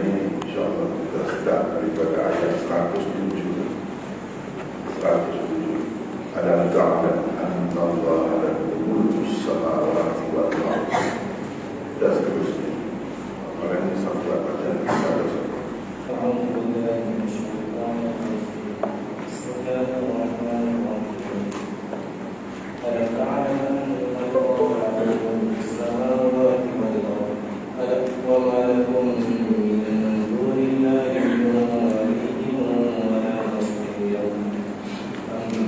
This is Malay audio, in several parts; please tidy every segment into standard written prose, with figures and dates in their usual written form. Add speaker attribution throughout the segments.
Speaker 1: ini insyaAllah kita sedang daripada ayat 107. Alam ta'lam anna Allah lahu mulkus samawati wal ardh, dan seterusnya. Maka ini satu bacaan kepada saya.
Speaker 2: Bismillahirrahmanirrahim. Alam ta'lam anna Allah lahu mulkus samawati wal ardh, wa ma lakum min dunillahi min waliyyin wa la nasir.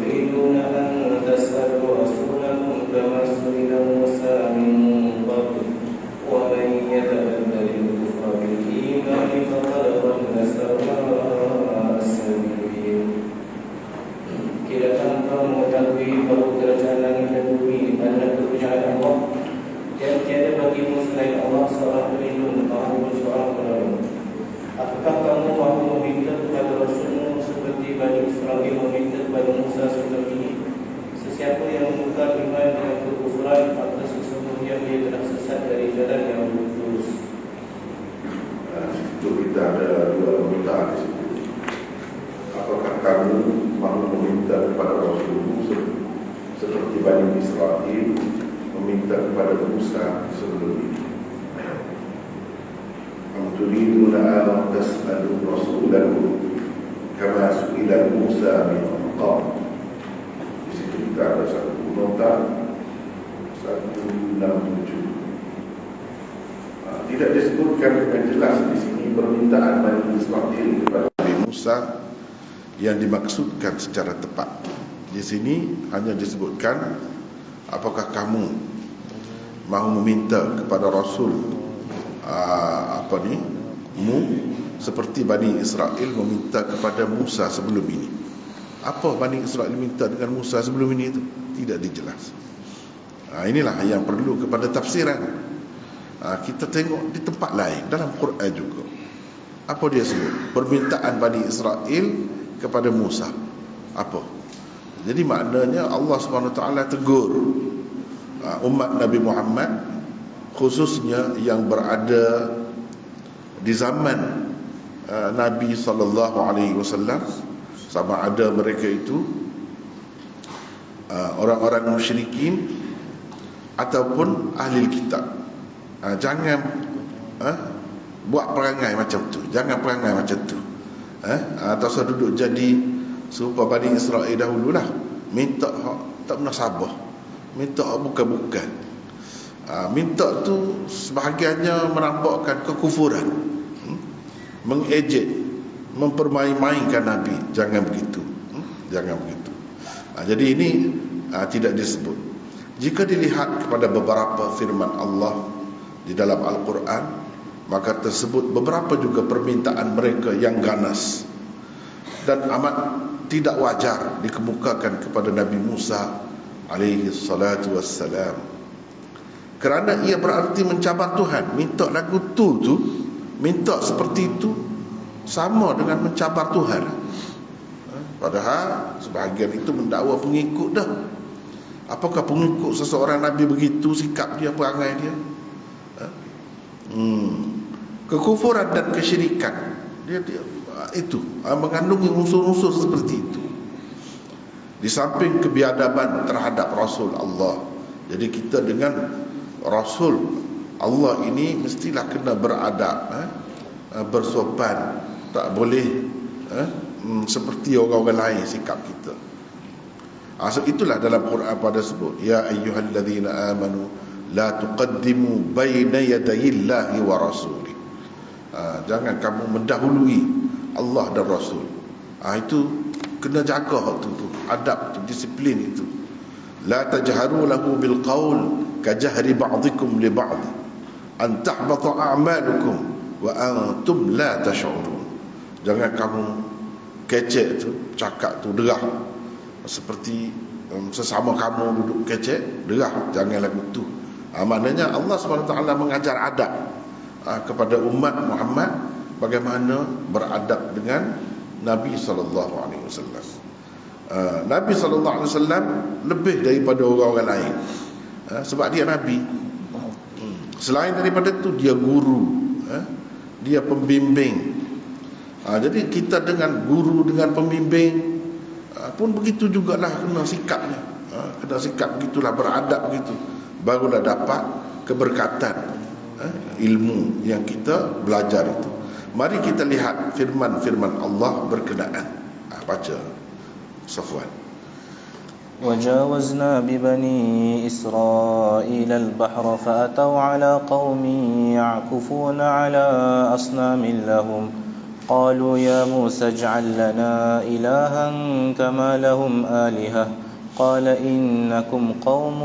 Speaker 2: تريدون أن تسألوا رسولكم كما سئل موسى من قبل ومن يتبدل الكفر بالإيمان فقد ضل سواء السبيل. Kiranya engkau mengetahui bahawa kerajaan langit dan bumi adalah kerajaan Allah, dan tiada bagimu selain Allah seorang pelindung maupun seorang penolong. Apakah kamu mahu meminta kepada Rasulmu seperti Bani Israel meminta kepada Musa sebelum ini? Sesiapa yang menukar iman dengan kekufuran, maka sesungguhnya dia telah sesat dari jalan yang lurus.
Speaker 1: Itu kita ada dua permintaan di situ. Apakah kamu mahu meminta kepada Rasulmu seperti Bani Israel meminta kepada Musa sebelum ini? تريدون أن تسألوا رسولكم كما سئل موسى من قبل. Di situ kita ada satu nota 167. Tidak disebutkan dengan jelas di sini permintaan Bani Israil kepada Nabi Musa yang dimaksudkan secara tepat. Di sini hanya disebutkan apakah kamu mahu meminta kepada Rasul seperti Bani Israel meminta kepada Musa sebelum ini. Apa Bani Israel minta dengan Musa sebelum ini itu tidak dijelas. Inilah yang perlu kepada tafsiran. Kita tengok di tempat lain dalam Quran juga. Apa dia sebut? Permintaan Bani Israel kepada Musa. Apa? Jadi maknanya Allah SWT tegur umat Nabi Muhammad, khususnya yang berada di zaman Nabi SAW, sama ada mereka itu orang-orang musyrikin ataupun ahli kitab. Jangan buat perangai macam tu. Jangan perangai macam tu. Atau saya duduk jadi serupa Bani Israel dahululah, minta hak tak pernah sabar, minta hak bukan-bukan. Minta tu sebahagiannya menampakkan kekufuran, mengejek, mempermain-mainkan Nabi. Jangan begitu. Jangan begitu. Jadi ini tidak disebut. Jika dilihat kepada beberapa firman Allah di dalam Al-Quran, maka tersebut beberapa juga permintaan mereka yang ganas dan amat tidak wajar dikemukakan kepada Nabi Musa alaihi salatu wassalam, kerana ia berarti mencabar Tuhan. Minta lagu tu minta seperti itu sama dengan mencabar Tuhan. Padahal sebahagian itu mendakwa pengikut dah. Apakah pengikut seseorang Nabi begitu sikap dia, perangai dia? Kekufuran dan kesyirikan dia itu mengandungi unsur-unsur seperti itu. Di samping kebiadaban terhadap Rasul Allah, jadi kita dengan Rasul Allah ini mestilah kena beradab, bersopan, tak boleh seperti orang-orang lain sikap kita. So itulah dalam Quran pada sebut, ya ayyuhalladzina amanu la tuqaddimu baina yadayillahi wa rasuli. Jangan kamu mendahului Allah dan Rasul. Itu kena jaga tu adab tu, disiplin itu. La tajharu lahu bil qaul kajahri ba'dikum li ba'd an tahbata a'malukum wa antum la tash'urun. Jangan kamu kecek tu, cakap tu derah seperti sesama kamu duduk kecek, derah. Janganlah begitu. Maknanya Allah SWT mengajar adab kepada umat Muhammad, bagaimana beradab dengan Nabi SAW. Nabi SAW lebih daripada orang-orang lain, sebab dia Nabi. Selain daripada itu dia guru, dia pembimbing. Jadi kita dengan guru, dengan pembimbing pun begitu jugalah kena sikapnya. Kena sikap begitulah, beradab begitu, barulah dapat keberkatan ilmu yang kita belajar itu. Mari kita lihat firman-firman Allah berkenaan. Baca Safwan.
Speaker 3: وجاوزنا ببني إسرائيل البحر فأتوا على قوم يعكفون على أصنام لهم قالوا يا موسى اجعل لنا إلها كما لهم آلهة قال إنكم قوم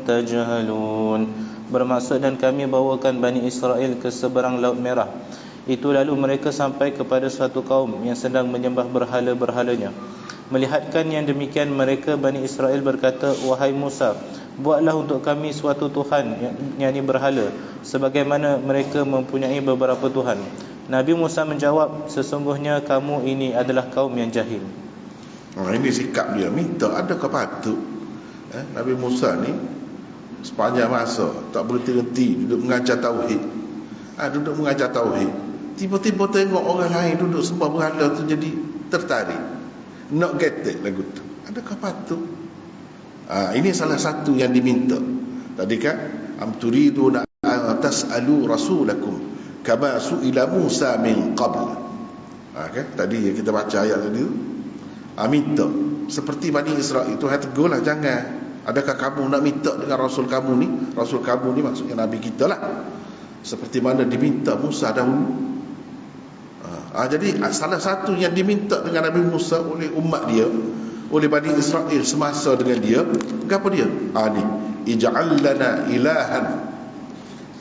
Speaker 3: تجهلون. Bermaksud, dan kami bawakan Bani Israel ke seberang Laut Merah. Itu lalu mereka sampai kepada suatu kaum yang sedang menyembah berhala-berhalanya. Melihatkan yang demikian, mereka Bani Israel berkata, wahai Musa, buatlah untuk kami suatu Tuhan, yakni berhala, sebagaimana mereka mempunyai beberapa Tuhan. Nabi Musa menjawab, sesungguhnya kamu ini adalah kaum yang jahil.
Speaker 1: Ini sikap dia, minta adakah patut Nabi Musa ni sepanjang masa tak berhenti-henti duduk mengajar tauhid. Duduk mengajar tauhid, tiba-tiba tengok orang lain duduk sembah berhala tu, jadi tertarik, nak getek lagu tu. Adakah patut? Ini salah satu yang diminta tadi kan, am turiduna tas'alu rasulakum kama su'ila Musa min qabl. Kan tadi kita baca ayat tadi tu, minta seperti Bani Israel itu. Tegurlah, jangan. Adakah kamu nak minta dengan Rasul kamu ni? Rasul kamu ni maksudnya Nabi kita lah, seperti mana diminta Musa dahulu. Jadi salah satu yang diminta dengan Nabi Musa oleh umat dia, oleh Bani Israel semasa dengan dia, apa dia? Ni ij'al lana ilahan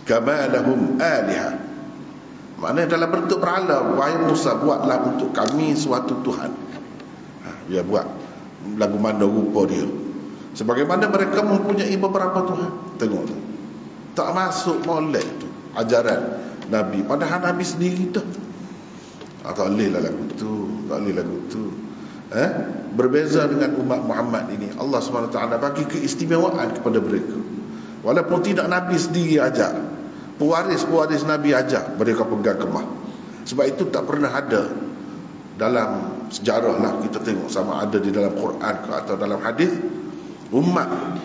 Speaker 1: kama lahum aliha. Maknanya dalam bentuk berhala, wahai Musa, buatlah untuk kami suatu Tuhan. Dia buat lagu mana rupa dia, sebagaimana mereka mempunyai beberapa Tuhan. Tengok tu, tak masuk molek tu ajaran Nabi. Padahal Nabi sendiri dah tak boleh lah lagu tu, tak boleh lagu tu. Berbeza dengan umat Muhammad ini, Allah SWT bagi keistimewaan kepada mereka. Walaupun tidak Nabi sendiri ajak, pewaris-pewaris Nabi ajak, mereka pegang kemah. Sebab itu tak pernah ada dalam sejarah lah, kita tengok sama ada di dalam Quran ke atau dalam hadis, umat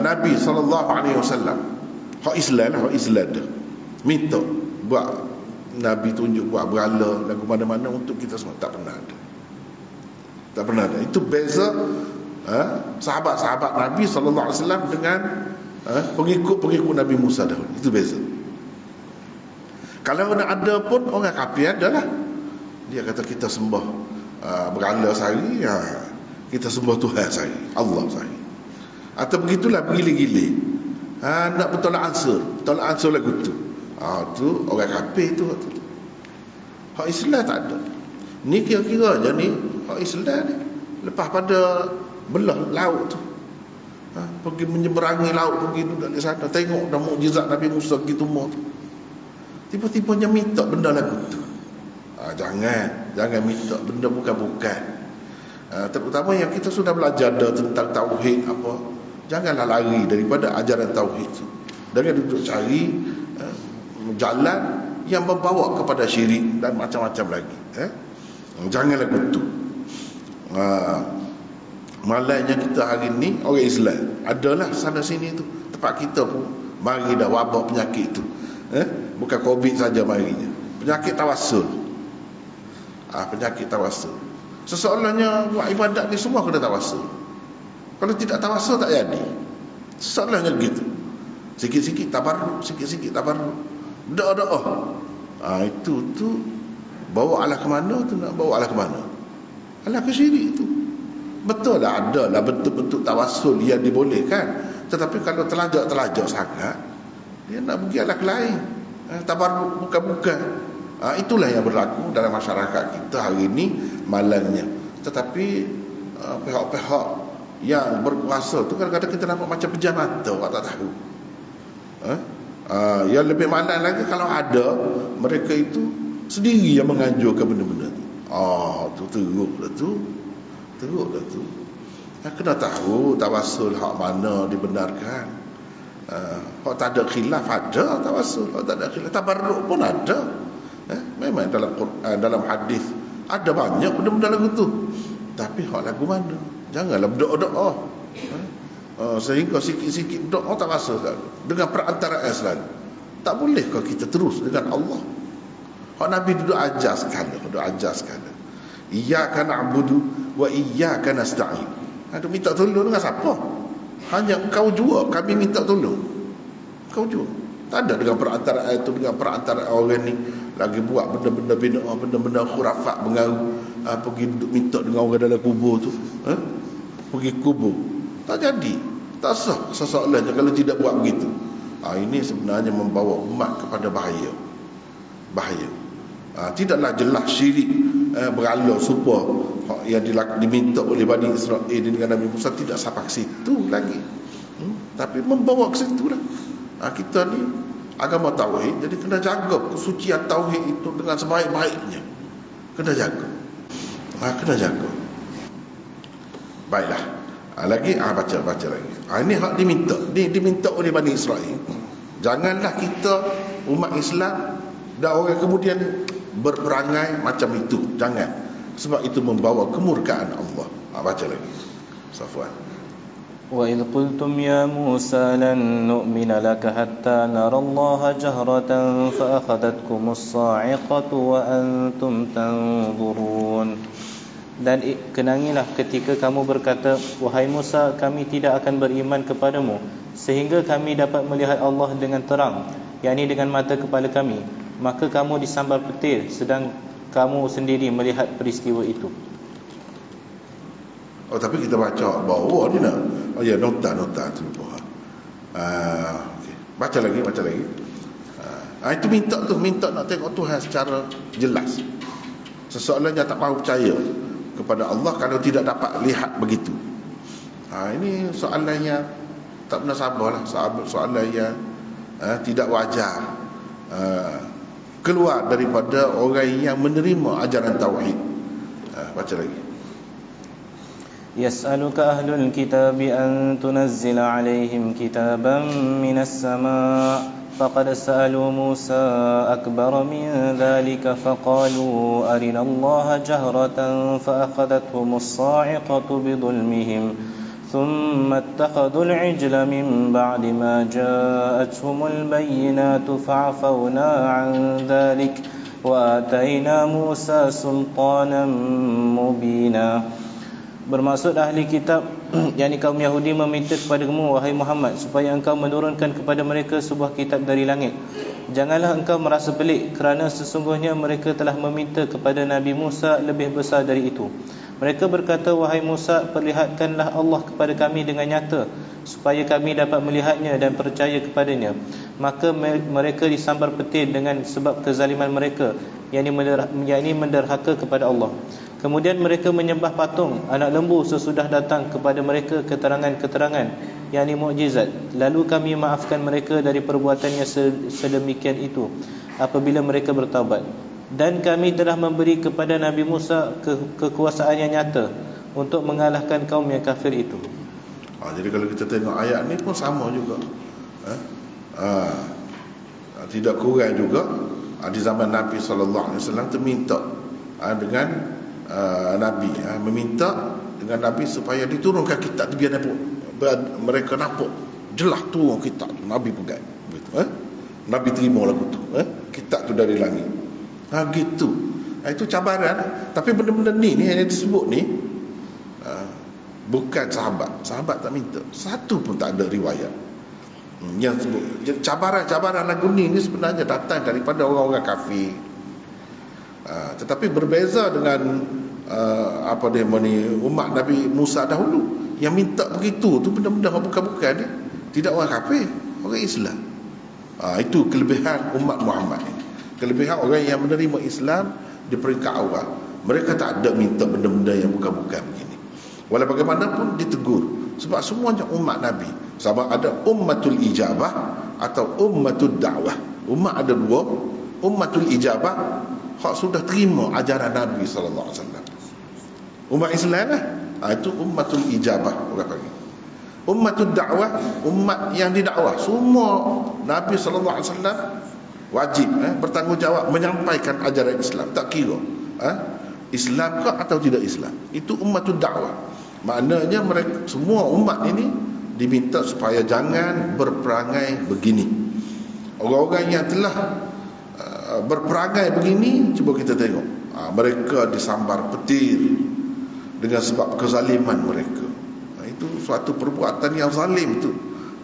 Speaker 1: Nabi SAW hak Islam dah minta buat Nabi tunjuk buat berhala lagu mana-mana untuk kita semua. Tak pernah ada, tak pernah ada. Itu beza sahabat-sahabat Nabi SAW dengan pengikut-pengikut Nabi Musa dahulu. Itu beza. Kalau nak ada pun orang kafir adalah dia kata kita sembah berhala sehari, kita sembah Tuhan sehari, Allah sehari. Atau begitulah bergila-gila, nak bertolak ansur lagu tu. Tu orang kafir tu. Hak Islam tak ada. Ni kira-kira je ni hak Islam ni. Lepas pada belah laut tu, pergi menyeberangi laut, pergi duduk di sana, tengok dah mukjizat Nabi Musa gitu semua tu. Tiba-tibanya minta benda lagu tu. Jangan minta benda bukan-bukan. Terutama yang kita sudah belajar tentang tauhid apa, janganlah lari daripada ajaran tauhid tu. Jangan duduk cari jalan yang membawa kepada syirik dan macam-macam lagi. Janganlah betul. Malainya kita hari ni orang Islam adalah sana sini tu, tempat kita pun mari dah wabak penyakit tu. Bukan COVID saja marinya, penyakit tawassul. Penyakit tawassul. Sesoalnya buat ibadat ni semua kena tawassul. Kalau tidak tawassul tak jadi. Sesoalnya gitu. Sikit-sikit tabarruk, sikit-sikit tabarruk. Doa-doa. Itu bawa Allah ke mana tu, nak bawa Allah ke mana? Allah ke syirik tu. Betul lah, ada lah bentuk-bentuk tawassul yang dibolehkan. Tetapi kalau telajak sangat, dia nak pergi Allah ke lain. Tabarruk bukan-bukan. Itulah yang berlaku dalam masyarakat kita hari ini malangnya. Tetapi pihak-pihak yang berkuasa tu kadang-kadang kita nampak macam pejam mata, awak tak tahu. Yang lebih malang lagi kalau ada mereka itu sendiri yang menganjurkan benda-benda tu. Teruk dah tu. Kena tahu tawassul hak mana dibenarkan. Hak tak ada khilaf ada tawassul, hak tak ada khilaf tabarruk pun ada. Memang dalam Quran, dalam hadis ada banyak benda-benda lagu tu. Tapi hak lagu mana? Janganlah berdoa-doa. Sehingga sikit-sikit doa tak rasa dengan perantaraan selalu. Tak boleh kalau kita terus dengan Allah. Hak Nabi duduk ajar sekali. Iyyaka na'budu wa iyyaka nasta'in. Ada minta tolong dengan siapa? Hanya engkau jua kami minta tolong. Engkau jua. Tak ada dengan perantaraan itu, dengan perantaraan orang ni lagi buat benda-benda bid'ah, benda-benda khurafat, mengaru pergi duduk minta dengan orang dalam kubur tu. Pergi kubur. Tak jadi. Tak sah sesoalannya kalau tidak buat begitu. Ini sebenarnya membawa umat kepada bahaya. Tidaklah jelas syirik beralau serupa yang diminta oleh Bani Israel dengan Nabi Musa, tidak sampai ke situ lagi. Tapi membawa ke situ lah. Kita ni agama tauhid, jadi kena jaga kesucian tauhid itu dengan sebaik-baiknya. Kena jaga. Baiklah. Lagi baca lagi. Ini hak diminta oleh Bani Israel. Janganlah kita umat Islam dan orang kemudian berperangai macam itu. Jangan. Sebab itu membawa kemurkaan Allah. Baca lagi Safwan.
Speaker 3: وَإِذْ قُلْتُمْ يَا مُوسَى لَن نُؤْمِنَ لَكَ حَتَّى نَرَى اللَّهَ جَهْرَةً فَأَخَذَتْكُمُ الصَّاعِقَةُ وَأَنْتُمْ تَنْظُرُونَ. Dan kenangilah ketika kamu berkata, wahai Musa, kami tidak akan beriman kepadamu sehingga kami dapat melihat Allah dengan terang, yakni dengan mata kepala kami. Maka kamu disambar petir sedang kamu sendiri melihat peristiwa itu.
Speaker 1: Tapi kita baca bawah ni nak. Nota tu. Okay. Baca lagi. Itu minta nak tengok Tuhan secara jelas. Seseorang yang tak mahu percaya kepada Allah kalau tidak dapat lihat begitu. Ini soalan yang tak pernah sabarlah, soalan yang tidak wajar. Keluar daripada orang yang menerima ajaran tauhid. Baca lagi.
Speaker 3: يسألك أهل الكتاب أن تنزل عليهم كتابا من السماء فقد سألوا موسى أكبر من ذلك فقالوا أرنا الله جهرة فأخذتهم الصاعقة بظلمهم ثم اتخذوا العجل من بعد ما جاءتهم البينات فعفونا عن ذلك وآتينا موسى سلطانا مبينا. Bermaksud ahli kitab, yakni kaum Yahudi, meminta kepadamu wahai Muhammad supaya engkau menurunkan kepada mereka sebuah kitab dari langit. Janganlah engkau merasa pelik kerana sesungguhnya mereka telah meminta kepada Nabi Musa lebih besar dari itu. Mereka berkata, wahai Musa, perlihatkanlah Allah kepada kami dengan nyata supaya kami dapat melihatnya dan percaya kepadanya. Maka mereka disambar petir dengan sebab kezaliman mereka, yakni menderhaka kepada Allah. Kemudian mereka menyembah patung anak lembu sesudah datang kepada mereka keterangan-keterangan, yakni mukjizat. Lalu kami maafkan mereka dari perbuatannya sedemikian itu apabila mereka bertaubat. Dan kami telah memberi kepada Nabi Musa kekuasaan yang nyata untuk mengalahkan kaum yang kafir itu.
Speaker 1: Jadi kalau kita tengok ayat ni pun sama juga. Tidak kurang juga di zaman Nabi SAW terminta dengan Nabi, meminta dengan Nabi supaya diturunkan kitab biar mereka nampak jelas turun kitab tu, Nabi pegang begitu. Nabi terima lagu tu, kitab tu dari langit. Gitu. Itu cabaran. Tapi benda-benda ni yang disebut ni bukan sahabat tak minta. Satu pun tak ada riwayat yang sebut. Cabaran lagu ni sebenarnya datang daripada orang-orang kafir. Tetapi berbeza dengan umat Nabi Musa dahulu yang minta begitu tu, benda-benda bukan-bukan ni, tidak orang kafir, orang Islam. Itu kelebihan umat Muhammad ni. Kelebihan orang yang menerima Islam di peringkat awal. Mereka tak ada minta benda-benda yang bukan-bukan begini. Walau bagaimanapun ditegur, sebab semuanya umat Nabi. Sama ada ummatul ijabah atau ummatul da'wah. Umat ada dua. Ummatul ijabah, hak sudah terima ajaran Nabi SAW. Umat Islam lah, itu ummatul ijabah orang panggil. Ummatud da'wah, umat yang didakwah. Semua Nabi sallallahu alaihi wasallam wajib bertanggungjawab menyampaikan ajaran Islam, tak kira Islam ke atau tidak Islam. Itu ummatud da'wah. Maknanya mereka semua umat ini diminta supaya jangan berperangai begini. Orang-orang yang telah berperangai begini, cuba kita tengok, mereka disambar petir dengan sebab kezaliman mereka. Itu suatu perbuatan yang zalim itu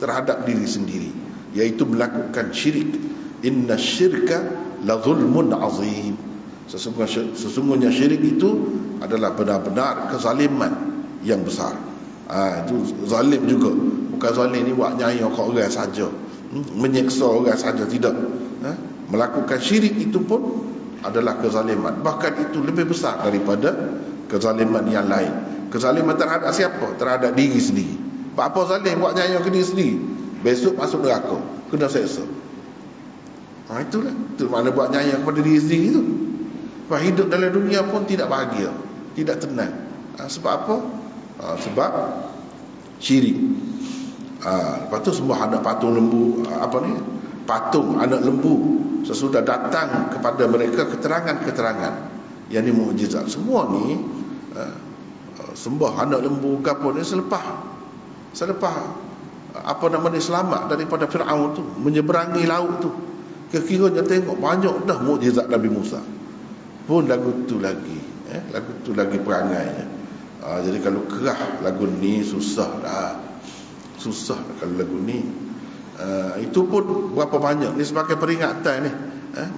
Speaker 1: terhadap diri sendiri, iaitu melakukan syirik. Inna syirka la zulmun azim. Sesungguhnya syirik itu adalah benar-benar kezaliman yang besar. Itu zalim juga. Bukan zalim ni buat nyai kat orang saja, menyeksa orang saja, tidak. Melakukan syirik itu pun adalah kezaliman. Bahkan itu lebih besar daripada kezaliman yang lain. Kezaliman terhadap siapa? Terhadap diri sendiri. Apa zalim buat nyai ke diri sendiri, besok masuk neraka, kena seksa. Itulah. Itu mana buat nyai kepada diri sendiri itu. Hidup dalam dunia pun tidak bahagia, tidak tenang. Sebab apa? Sebab syirik. Lepas tu semua ada patung lembu, patung anak lembu. Sesudah datang kepada mereka keterangan-keterangan yang ni mukjizat. Semua ni sembah anak lembu gapo ni selepas selamat daripada Firaun tu, menyeberangi laut tu. Kira-kiranya tengok banyak dah mukjizat Nabi Musa. Pun lagu tu lagi perangainya. Jadi kalau kerah lagu ni susah dah kalau lagu ni. Itu pun berapa banyak ni sebagai peringatan ni.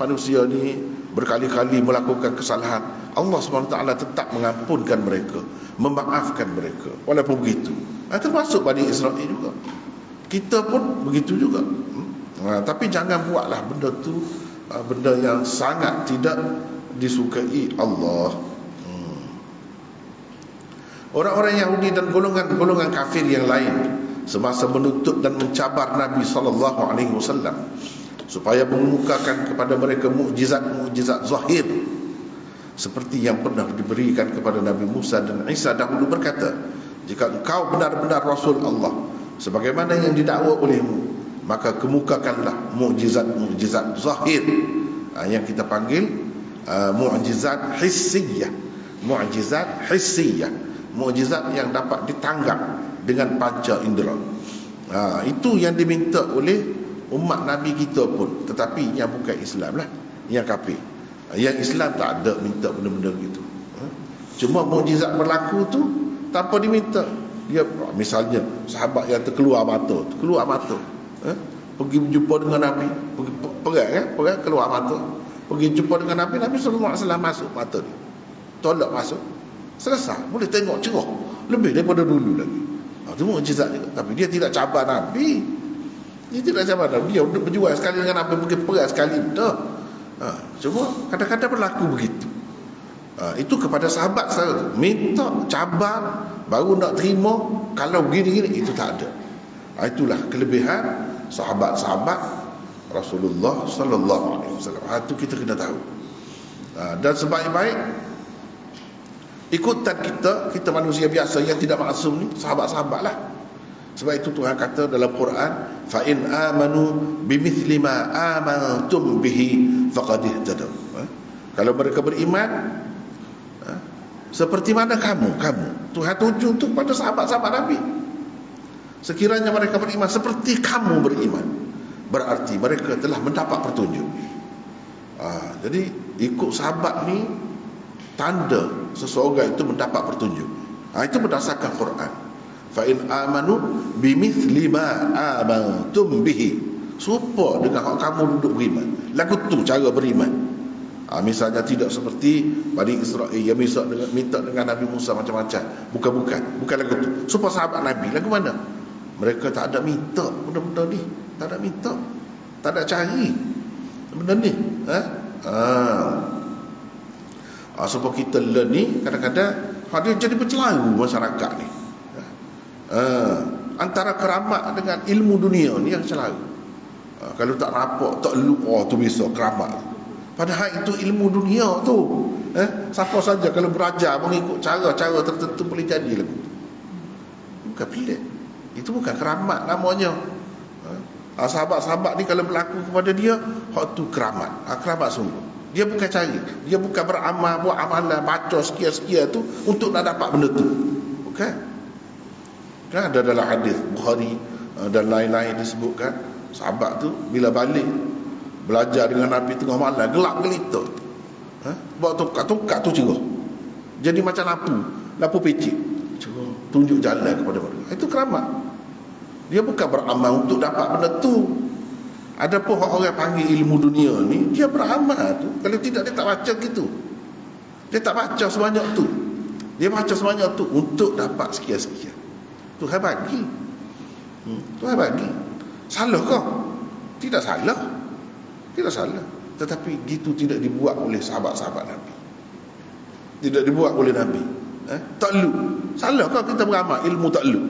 Speaker 1: Manusia ni berkali-kali melakukan kesalahan, Allah SWT tetap mengampunkan mereka, memaafkan mereka walaupun begitu. Termasuk Bani Israel juga. Kita pun begitu juga. Tapi jangan buatlah benda tu benda yang sangat tidak disukai Allah. Orang-orang Yahudi dan golongan kafir yang lain semasa menuntut dan mencabar Nabi SAW supaya mengemukakan kepada mereka mukjizat zahir seperti yang pernah diberikan kepada Nabi Musa dan Isa dahulu, berkata, jika engkau benar-benar Rasul Allah sebagaimana yang didakwa olehmu, maka kemukakanlah mukjizat zahir, yang kita panggil mukjizat hissiyah. Mukjizat yang dapat ditanggap dengan panca indera. Itu yang diminta oleh umat Nabi kita pun. Tetapi yang bukan Islam lah, yang kafir. Yang Islam tak ada minta benda-benda gitu. Cuma mukjizat berlaku tu tanpa diminta. Dia misalnya sahabat yang terkeluar mata, pergi berjumpa dengan Nabi, pergi keluar mata, pergi jumpa dengan Nabi SAW masuk mata dia, tolak masuk, selesai, boleh tengok cerah lebih daripada dulu lagi. Itu mukjizat juga. Tapi dia tidak cabar Nabi. Dia berjual sekali dengan Nabi, pergi perang sekali dah. Cuma kadang-kadang berlaku begitu. Itu kepada sahabat saya, minta cabar baru nak terima. Kalau begini-gini, itu tak ada. Itulah kelebihan sahabat-sahabat Rasulullah sallallahu alaihi wasallam. Itu kita kena tahu. Dan sebaik-baik ikutan kita manusia biasa yang tidak maksum ni, sahabat-sahabatlah. Sebab itu Tuhan kata dalam Quran, fa in amanu bimithli ma amantum bihi faqad ihtadaw. Kalau mereka beriman seperti mana kamu, Tuhan tuju untuk pada sahabat-sahabat Nabi. Sekiranya mereka beriman seperti kamu beriman, berarti mereka telah mendapat petunjuk. Jadi ikut sahabat ni tanda seseorang itu mendapat petunjuk. Itu berdasarkan Quran. Fa in amanu bimithli ma amantum bihi, serupa dengan hak kamu duduk beriman. Lagu tu cara beriman. Misalnya tidak seperti Bani Israel yang minta dengan Nabi Musa macam-macam. Bukan lagu tu. Supaya sahabat Nabi, lagu mana? Mereka tak ada minta benda-benda ni. Tak ada minta, tak ada cari benda ni. Supaya kita learn ni, kadang-kadang dia jadi bercelaru masyarakat ni. Antara keramat dengan ilmu dunia ni yang celaru. Kalau tak rapat, tak lupa, tu bisa keramat. Padahal itu ilmu dunia tu. Siapa saja kalau belajar mengikut cara-cara tertentu boleh jadi lagu tu. Bukan pelik. Itu bukan keramat namanya. Sahabat-sahabat ni kalau berlaku kepada dia, hak tu keramat. Keramat sungguh. Dia bukan cari, dia bukan beramal, buat amalan, baca sekian-sekian tu untuk nak dapat benda tu. Bukan. Kan ada dalam hadis Bukhari dan lain-lain disebutkan, sahabat tu bila balik belajar dengan Nabi tengah malam, gelap gelita. Bawa tongkat tu cerah. Jadi macam lampu pecik. Cerah, tunjuk jalan kepada mereka. Itu keramat. Dia bukan beramal untuk dapat benda tu. Adapun orang panggil ilmu dunia ni, dia beramal tu. Kalau tidak, dia tak baca gitu. Dia tak baca sebanyak tu. Dia baca sebanyak tu untuk dapat sekian-sekian. Tuhan bagi. Tuhan bagi. Salah kah? Tidak salah. Tidak salah. Tetapi gitu tidak dibuat oleh sahabat-sahabat Nabi. Tidak dibuat oleh Nabi. Takluk. Salah kah kita beramal ilmu takluk?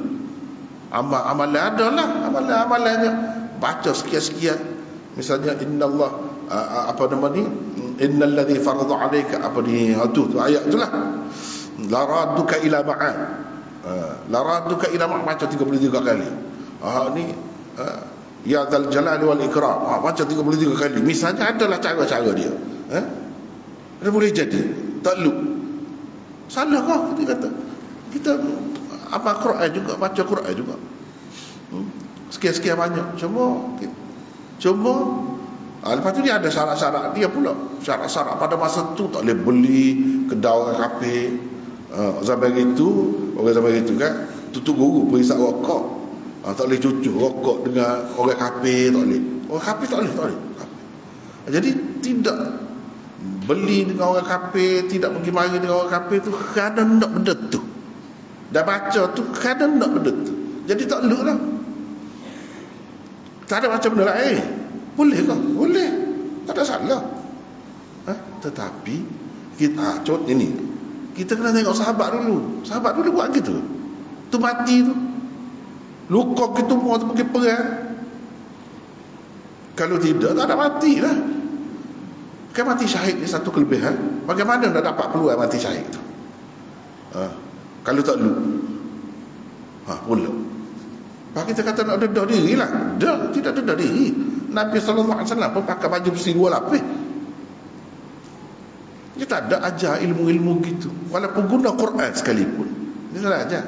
Speaker 1: Amalan adalah amalan-amalannya. Baca sekian-sekian. Misalnya innallah apa nama ni? Innal ladzi farada 'alaika apa ni? Tu ayat itulah. La radduka ila ma'ad. La radduka ila ma'ad baca 33 kali. Ni ya dzal jalali wal ikram. Baca 33 kali. Misalnya adalah cara-cara dia. Dia boleh jadi takluk. Salah kah kita kata? Kita apa Quran juga, baca Quran juga. Sekian-sekian banyak. Cuma lepas tu dia ada syarat-syarat dia pula. Syarat-syarat pada masa tu tak boleh beli kedai orang kafir. Zaman itu kan tutup guru perisap rokok. Tak boleh cucuk rokok dengan orang kafir, tak boleh. Orang kafir tak boleh. Jadi tidak beli dengan orang kafir, tidak pergi mari dengan orang kafir tu kadang nak benda tu. Dah baca tu kadang nak benda tu. Jadi tak elok lah. Tak ada macam benda lain. Boleh kah? Boleh. Tak ada salah. Tetapi kita contoh ini, kita kena tengok sahabat dulu. Sahabat dulu buat gitu. Tu mati tu. Luka gitu semua tu pergi perang. Kalau tidak, tak ada mati lah. Kan mati syahid ni satu kelebihan. Bagaimana nak dapat peluang mati syahid tu? Kalau tak lu pula. Pak kita kata nak dedah diri lah. Tidak dedah diri. Nabi SAW pun pakai baju besi 2 lapis. Dia tak ada ajar ilmu-ilmu gitu. Walaupun guna Quran sekalipun, dia tak ajar.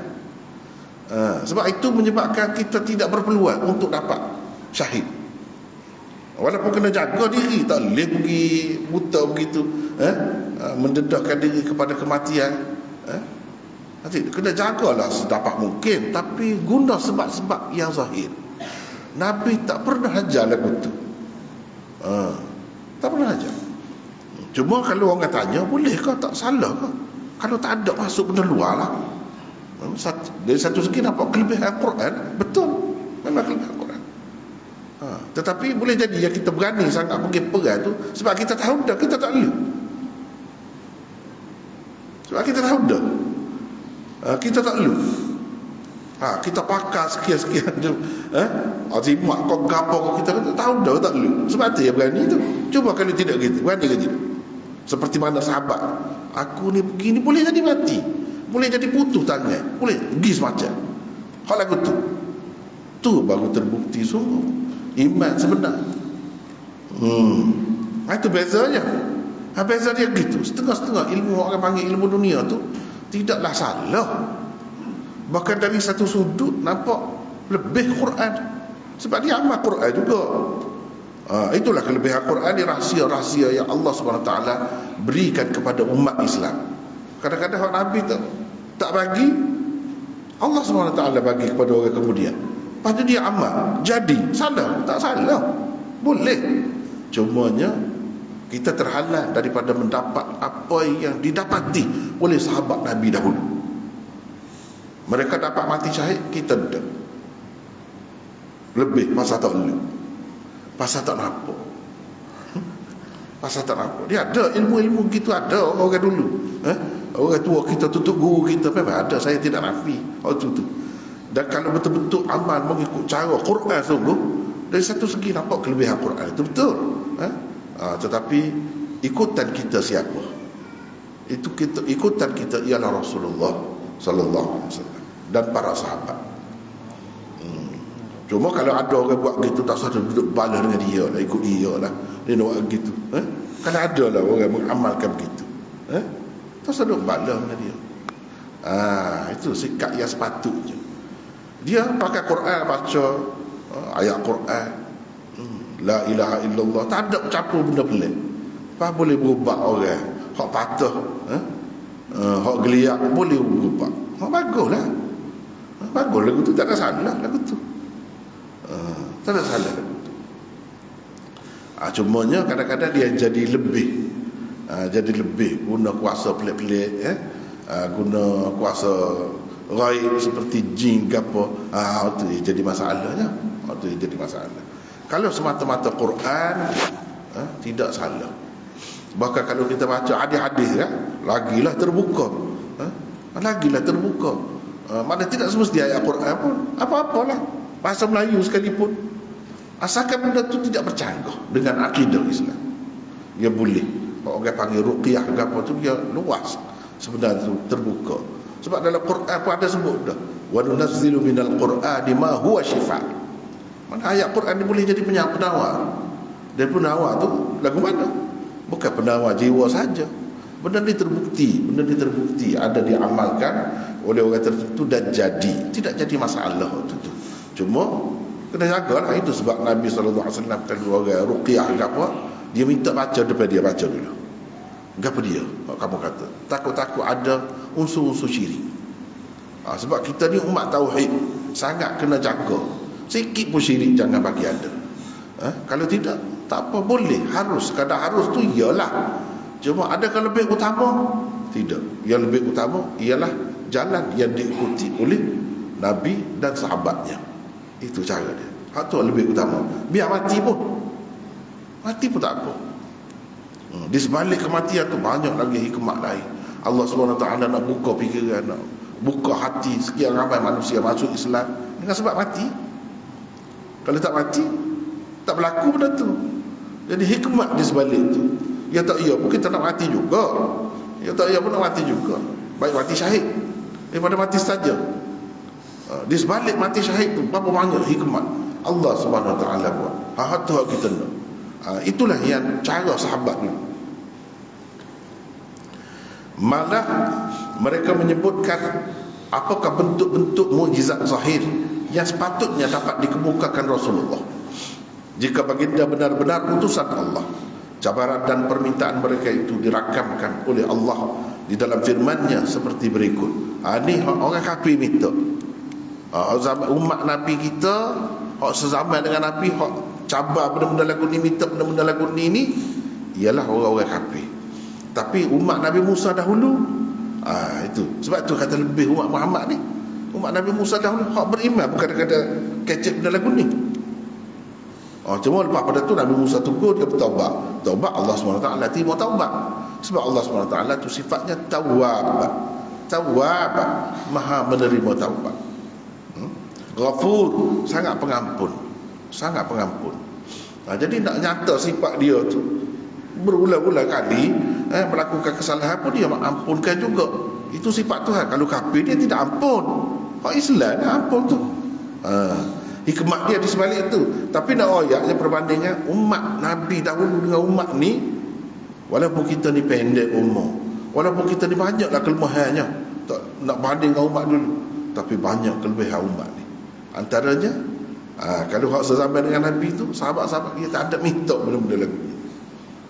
Speaker 1: Sebab itu menyebabkan kita tidak berpeluang untuk dapat syahid. Walaupun kena jaga diri, tak boleh pergi buta begitu, mendedahkan diri kepada kematian. Nanti kena jagalah sedapat mungkin, tapi guna sebab-sebab yang zahir. Nabi tak pernah ajar lagu tu. Tak pernah ajar. Cuma kalau orang tanya, boleh ke tak salah ke? Kalau tak ada masuk benda luar lah. Dari satu segi nampak kelebihan Al-Quran. Betul, memang kelebihan Al-Quran. Tetapi boleh jadi yang kita berani sangat pergi perang tu sebab kita tahu dah kita tak boleh. Sebab kita tahu dah kita tak lu. Kita pakar sekian-sekian tu. Azimat kau gapo kau kita tahu dah tak lu. Sebab tu ya berani tu. Cuba kalau tidak gitu, berani ke tidak? Seperti mana sahabat. Aku ni begini boleh jadi mati. Boleh jadi putus tangan. Boleh pergi semacam. Hal lagu tu. Tu baru terbukti sungguh iman sebenar. Itu bezanya. Beza dia gitu. Setengah-setengah ilmu orang panggil ilmu dunia tu tidaklah salah. Bahkan dari satu sudut nampak lebih Quran. Sebab dia amal Quran juga. Itulah kelebihan Quran. Dia rahsia-rahsia yang Allah SWT berikan kepada umat Islam. Kadang-kadang orang Nabi tak bagi, Allah SWT bagi kepada orang kemudian. Lepas tu dia amal. Jadi salah? Tak salah. Boleh. Cumanya kita terhalang daripada mendapat apa yang didapati oleh sahabat Nabi dahulu. Mereka dapat mati syahid, kita tidak. Lebih pasal tak boleh. Pasal tak nampak. Pasal tak nampak. Dia ada ilmu-ilmu gitu, ada orang dulu. Orang tua kita, tutup guru kita memang ada, saya tidak nafi. Tu. Dan kalau betul-betul amal mengikut cara Quran sungguh, dari satu segi nampak kelebihan Quran itu betul. Tetapi ikutan kita siapa? Ikutan kita ialah Rasulullah sallallahu alaihi wasallam dan para sahabat. Cuma kalau ada orang buat gitu, tak usah duduk balas dengan dia lah, ikut dia lah. Dia nak buat gitu. Kalau ada lah orang mengamalkan begitu, tak usah duduk balas dengan dia. Itu sikap yang sepatutnya. Dia pakai Quran, baca ayat Quran, la ilaha illallah, tak ada campur benda pelik. Apa boleh berubah orang hak patah, hak geliat boleh berubah. Baguslah. Bagus lagu tu, tak ada salah lagu tu. Tak ada salah lagu tu. Cumanya kadang-kadang dia jadi lebih guna kuasa pelik-pelik, guna kuasa ghaib seperti jin ke apa. Itu jadi masalahnya. Itu jadi masalah. Kalau semata-mata Quran, tidak salah. Bahkan kalau kita baca hadis-hadis, lagilah terbuka. Lagilah terbuka. Mana tidak semesti ayat Quran pun, apa-apalah, bahasa Melayu sekalipun, asalkan benda itu tidak bercanggah dengan akidah Islam, dia boleh. Orang panggil ruqyah ke apa tu, dia luas sebenarnya, itu terbuka. Sebab dalam Quran pun ada sebut dah, wa nunazzilu minal qur'ani ma huwa shifa'. Mana ayat Quran ni boleh jadi penawar. Dan penawar tu lagu mana? Bukan penawar jiwa saja. Benda ni terbukti ada diamalkan oleh orang tertentu dan jadi, tidak jadi masalah itu. Cuma kena jagalah. Itu sebab Nabi SAW kalau orang ruqyah ke apa, dia minta baca depan dia, baca dulu. Apa dia? Kamu kata takut-takut ada unsur-unsur syirik. Sebab kita ni umat tauhid, sangat kena jaga. Sikit pun syirik jangan bagi ada. Kalau tidak, tak apa, boleh, harus. Kadang harus tu ialah, cuma adakah lebih utama? Tidak. Yang lebih utama ialah jalan yang diikuti oleh Nabi dan sahabatnya. Itu cara dia. Hak tu lebih utama. Biar mati pun tak apa. Di sebalik kematian tu banyak lagi hikmat lain. Allah SWT nak buka fikiran, nak buka hati sekian ramai manusia masuk Islam dengan sebab mati. Kalau tak mati, tak berlaku benda tu. Jadi hikmat di sebalik tu. Ya tak iya pun kita nak mati juga. Ya tak iya pun nak mati juga. Baik mati syahid daripada mati saja. Di sebalik mati syahid tu berapa banyak hikmat Allah SWT buat. Tu kita nak. Itulah yang cara sahabat ni. Malah mereka menyebutkan apakah bentuk-bentuk mukjizat zahir yang sepatutnya dapat dikemukakan Rasulullah jika baginda benar-benar utusan Allah. Cabaran dan permintaan mereka itu dirakamkan oleh Allah di dalam firman-Nya seperti berikut. Ini orang kafir minta. Umat Nabi kita, hak sezaman dengan Nabi, hak cabar benda-benda lagu ni, minta benda-benda lagu ni ialah orang-orang kafir. Tapi umat Nabi Musa dahulu, itu. Sebab tu kata lebih umat Muhammad ni. Umat Nabi Musa dahulu hak beriman, bukan kata kecek benda lagu ni. Cuma lepas pada tu Nabi Musa tegur, dia bertaubat. Taubat Allah SWT terima taubat. Sebab Allah SWT tu sifatnya tawwab. Tawwab, maha menerima taubat. Ghafur, sangat pengampun. Sangat pengampun. Jadi nak nyata sifat dia tu, berulang-ulang kali melakukan kesalahan pun dia ampunkan juga. Itu sifat Tuhan. Kalau kafir dia tidak ampun. Hak Islam dia ampun tu. Hikmat dia di sebalik itu. Tapi nak ayatnya perbandingan umat Nabi dahulu dengan umat ni, walaupun kita ni pendek umur, walaupun kita ni banyaklah kelemahannya, tak nak banding dengan umat dulu, tapi banyak kelebihan umat ni. Antaranya kalau hak sezaman dengan Nabi tu, sahabat-sahabat kita tak ada minta benda-benda lagi.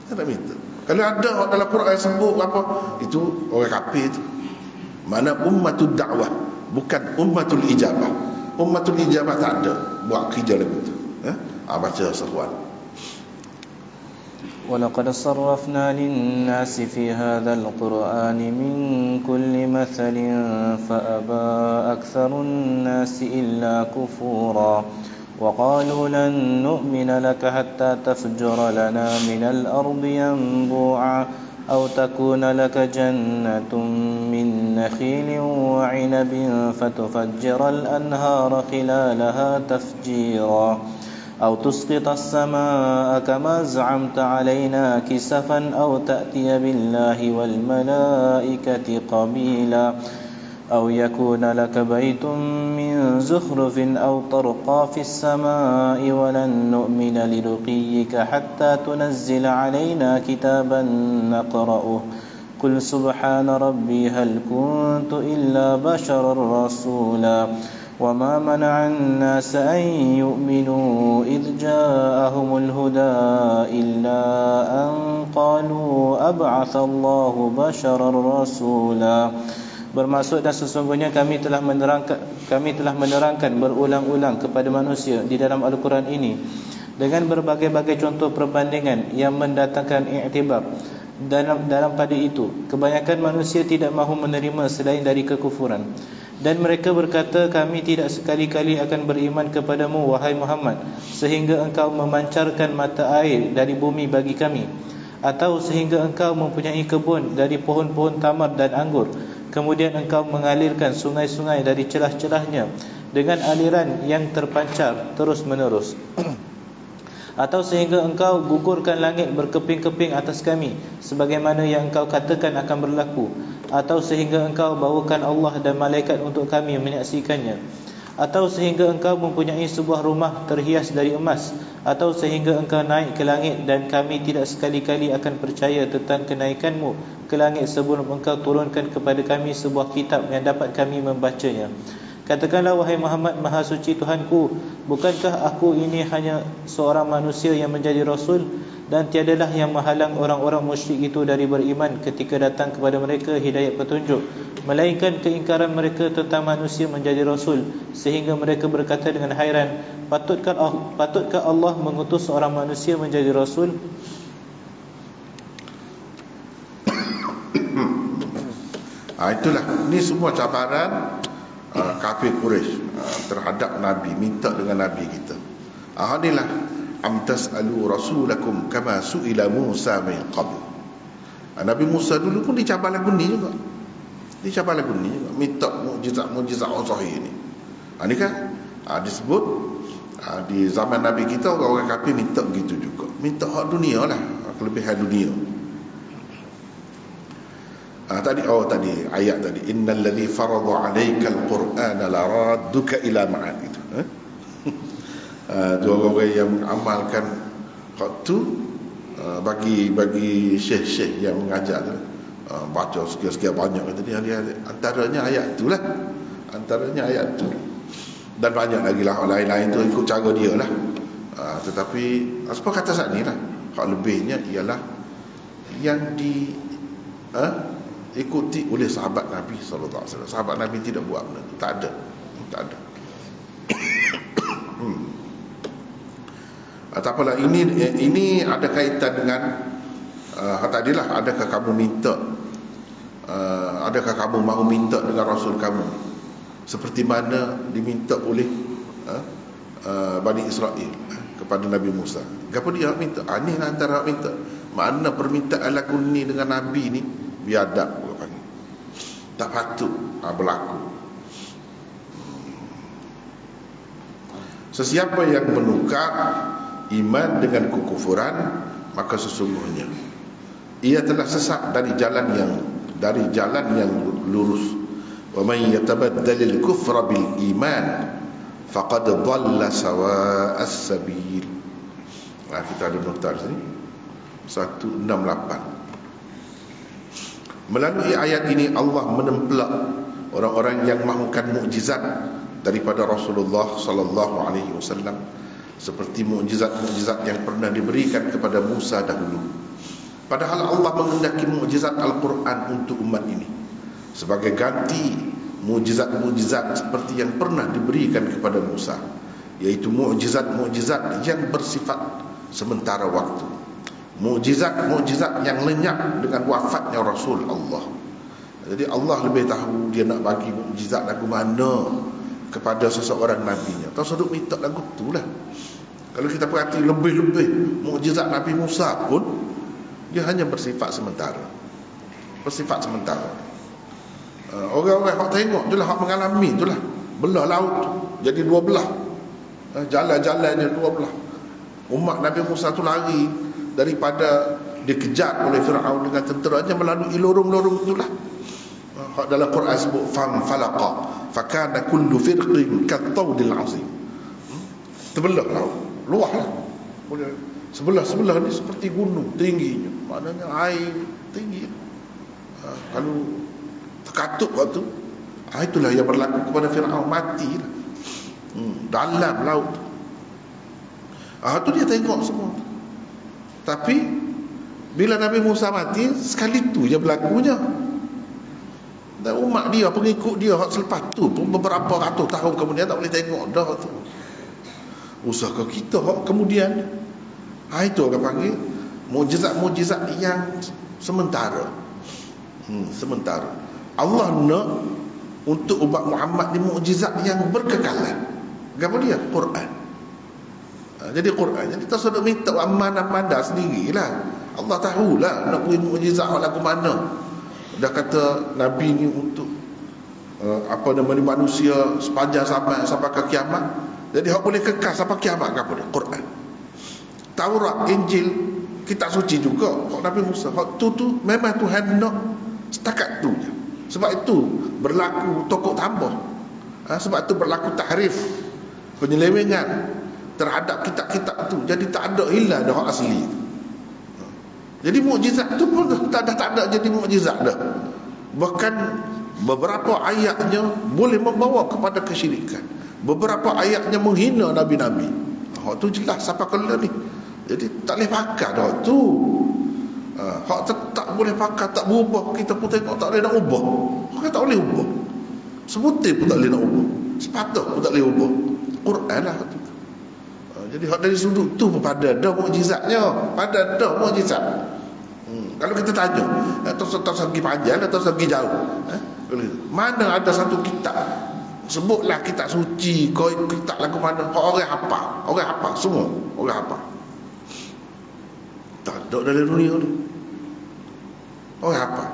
Speaker 1: Tak ada minta. Kalau ada hak dalam Quran sebut apa, itu orang kafir tu. Mana ummatul da'wah, bukan ummatul ijabah. Ummatul ijabah tak ada buat kerja lagu tu. Baca seruan.
Speaker 3: وَلَقَدْ صَرَّفْنَا لِلنَّاسِ فِي هَذَا الْقُرْآنِ مِنْ كُلِّ مَثَلٍ فَأَبَى أَكْثَرُ النَّاسِ إِلَّا كُفُورًا وَقَالُوا لَنْ نُؤْمِنَ لَكَ حَتَّى تَفْجُرَ لَنَا مِنَ الْأَرْضِ يَنبُوعًا أَوْ تَكُونَ لَكَ جَنَّةٌ مِّن نَخِيلٍ وَعِنَبٍ فَتُفَجِّرَ الْأَنْهَارَ خِلَالَهَا تَفْجِيرًا أَوْ تُسْقِطَ السَّمَاءَ كَمَا زَعَمْتَ عَلَيْنَا كِسَفًا أَوْ تَأْتِيَ بِاللَّهِ وَالْمَلَائِكَةِ قَبِيلًا أو يكون لك بيت من زخرف أو ترقى في السماء ولن نؤمن لرقيك حتى تنزل علينا كتابا نقرأه قل سبحان ربي هل كنت إلا بشرا رسولا وما منع الناس أن يؤمنوا إذ جاءهم الهدى إلا أن قالوا أبعث الله بشرا رسولا. Bermaksud dan sesungguhnya kami telah menerangkan berulang-ulang kepada manusia di dalam Al-Quran ini dengan berbagai-bagai contoh perbandingan yang mendatangkan i'tibar. Dalam pada itu, kebanyakan manusia tidak mahu menerima selain dari kekufuran. Dan mereka berkata, kami tidak sekali-kali akan beriman kepadamu, wahai Muhammad, sehingga engkau memancarkan mata air dari bumi bagi kami, atau sehingga engkau mempunyai kebun dari pohon-pohon tamar dan anggur, kemudian engkau mengalirkan sungai-sungai dari celah-celahnya dengan aliran yang terpancar terus-menerus. Atau sehingga engkau gugurkan langit berkeping-keping atas kami, sebagaimana yang engkau katakan akan berlaku. Atau sehingga engkau bawakan Allah dan malaikat untuk kami menyaksikannya. Atau sehingga engkau mempunyai sebuah rumah terhias dari emas. Atau sehingga engkau naik ke langit dan kami tidak sekali-kali akan percaya tentang kenaikanmu ke langit sebelum engkau turunkan kepada kami sebuah kitab yang dapat kami membacanya. Katakanlah, wahai Muhammad, Maha Suci Tuhanku, bukankah aku ini hanya seorang manusia yang menjadi Rasul? Dan tiadalah yang menghalang orang-orang musyrik itu dari beriman ketika datang kepada mereka hidayat petunjuk, melainkan keingkaran mereka tentang manusia menjadi Rasul, sehingga mereka berkata dengan hairan, Patutkah Allah mengutus seorang manusia menjadi Rasul?
Speaker 1: Itulah, ini semua cabaran kafir Quraisy terhadap Nabi, minta dengan Nabi kita. Inilah am tas'alu rasulakum kama su'ila Musa min qabl. Nabi Musa dulu pun dicabar lagu ni juga. Minta mukjizat sahih ni. Ini kan disebut di zaman Nabi kita orang-orang kafir minta begitu juga. Minta hak dunia lah, kelebihan dunia. Tadi ayat tadi innal ladzi farada 'alaikal qur'ana laradduka ila ma'ad itu. Orang-orang yang mengamalkan hak tu bagi syekh-syekh yang mengajar tu, baca sekian-sekian banyak kata dia, antaranya ayat itulah, ayat tu. Dan banyak lagi lah lain-lain tu ikut cara dia lah. Tetapi apa kata saat ni lah, hak lebihnya ialah yang ikuti oleh sahabat Nabi SAW. Sahabat Nabi tidak buat benda tu, tak ada. Tak apalah, ini ada kaitan dengan tadilah, adakah kamu minta, adakah kamu mahu minta dengan Rasul kamu seperti mana diminta oleh Bani Israel kepada Nabi Musa. Kenapa dia minta? Ini antara minta. Mana permintaan lagu ni dengan Nabi ni biadab, tak patut berlaku. Sesiapa yang menukar iman dengan kekufuran, maka sesungguhnya ia telah sesat dari jalan yang lurus. Wa man yatabaddalil kufra bil iman faqad dhalla sawa'as sabil. Kita ada nota sini 168. Melalui ayat ini Allah menempelak orang-orang yang mahukan mukjizat daripada Rasulullah sallallahu alaihi wasallam seperti mukjizat-mukjizat yang pernah diberikan kepada Musa dahulu. Padahal Allah menghendaki mukjizat Al-Quran untuk umat ini sebagai ganti mukjizat-mukjizat seperti yang pernah diberikan kepada Musa, yaitu mukjizat-mukjizat yang bersifat sementara waktu. Mukjizat-mukjizat yang lenyap dengan wafatnya Rasul Allah. Jadi Allah lebih tahu dia nak bagi mukjizat lagu mana kepada seseorang nabinya. Tak sedut minta lagu tu lah. Kalau kita perhati lebih-lebih mukjizat Nabi Musa pun dia hanya bersifat sementara. Orang-orang hak tengok tu lah, hak mengalami tu lah. Belah laut tu jadi dua belah. Jalan-jalannya dua belah. Umat Nabi Musa tu lari daripada dikejar oleh Firaun dengan tenteranya melalui lorong-lorong itulah. Dalam Quran sebut fam falaqa fakana kullu firqin kattawdil azim. Terbelah laut, luah lah. Sebelah ni seperti gunung tingginya, maknanya air tinggi. Kalau terkatuk waktu, itulah yang berlaku kepada Firaun, matilah dalam laut. Tu dia tengok semua. Tapi bila Nabi Musa mati, sekali tu je berlakunya. Dan umat dia, pengikut dia selepas tu pun beberapa ratus tahun kemudian tak boleh tengok dah tu. Usaha kita kemudian, itu orang panggil mukjizat-mukjizat yang sementara. Sementara. Allah nak untuk umat Muhammad ni mukjizat yang berkekalan. Apa dia? Quran. Jadi Quran. Jadi kita sudah minta aman-aman dah sendirilah. Allah tahulah nak beri mukjizat lagu mana. Dah kata Nabi ni untuk manusia sepanjang sampai ke kiamat. Jadi hak boleh kekal sampai kiamat apa dia? Quran. Taurat, Injil, kitab suci juga Nabi Musa. Hak tu memang Tuhan nak setakat tu je. Sebab itu berlaku tokok tambah. Sebab itu berlaku tahrif, penyelewengan terhadap kitab-kitab tu. Jadi tak ada hilang dah hak asli. Jadi mukjizat tu pun tak ada jadi mukjizat dah. Bahkan beberapa ayatnya boleh membawa kepada kesyirikan. Beberapa ayatnya menghina nabi-nabi. Hak tu jelas siapa kena ni. Jadi tak boleh pakai dah tu. Hak tak boleh pakai, tak berubah. Kita pun tengok tak boleh nak ubah. Hak tak boleh ubah. Sebutir pun tak boleh nak ubah. Sepatah pun tak boleh ubah. Quran lah tu. Jadi hak dari sudut tu pun pada dah mukjizatnya. Pada dah mukjizat. Kalau kita tanya, atau segi panjang atau segi jauh, mana ada satu kitab, sebutlah kitab suci, kitab lagu mana, orang hafal semua, orang hafal. Tak ada dalam dunia ni orang hafal.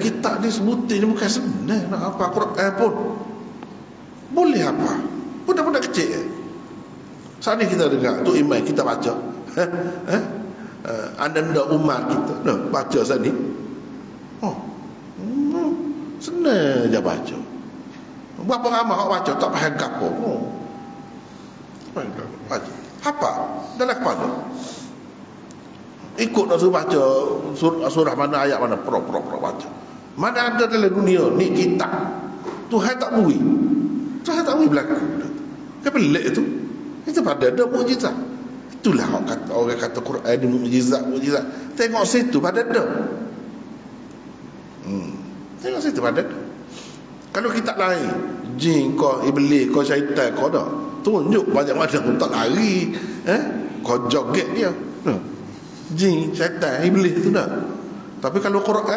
Speaker 1: Kitab ni sebutin ni bukan senang nak hafal Quran pun. Boleh hafal, budak-budak kecil. Saat ni kita dengar tu imam kita baca, anda umat kita baca saat ni, senang je baca. Berapa ramai orang baca tak faham apa pun. Baca apa dalam kepala, ikut nak suruh baca surah mana, ayat mana, pro baca. Mana ada dalam dunia ni kitab Tuhan tak beri, Tuhan tak beri berlaku. Kan pelik tu. Itu pada ada mukjizat. Itulah orang kata Quran ni mukjizat. Tengok situ pada ada. Tengok situ pada ada. Kalau kita lain, jin kau, iblis kau, syaitan kau dah tunjuk banyak-banyak tak lari, kau joget dia. Jin, syaitan, iblis tu dah. Tapi kalau Quran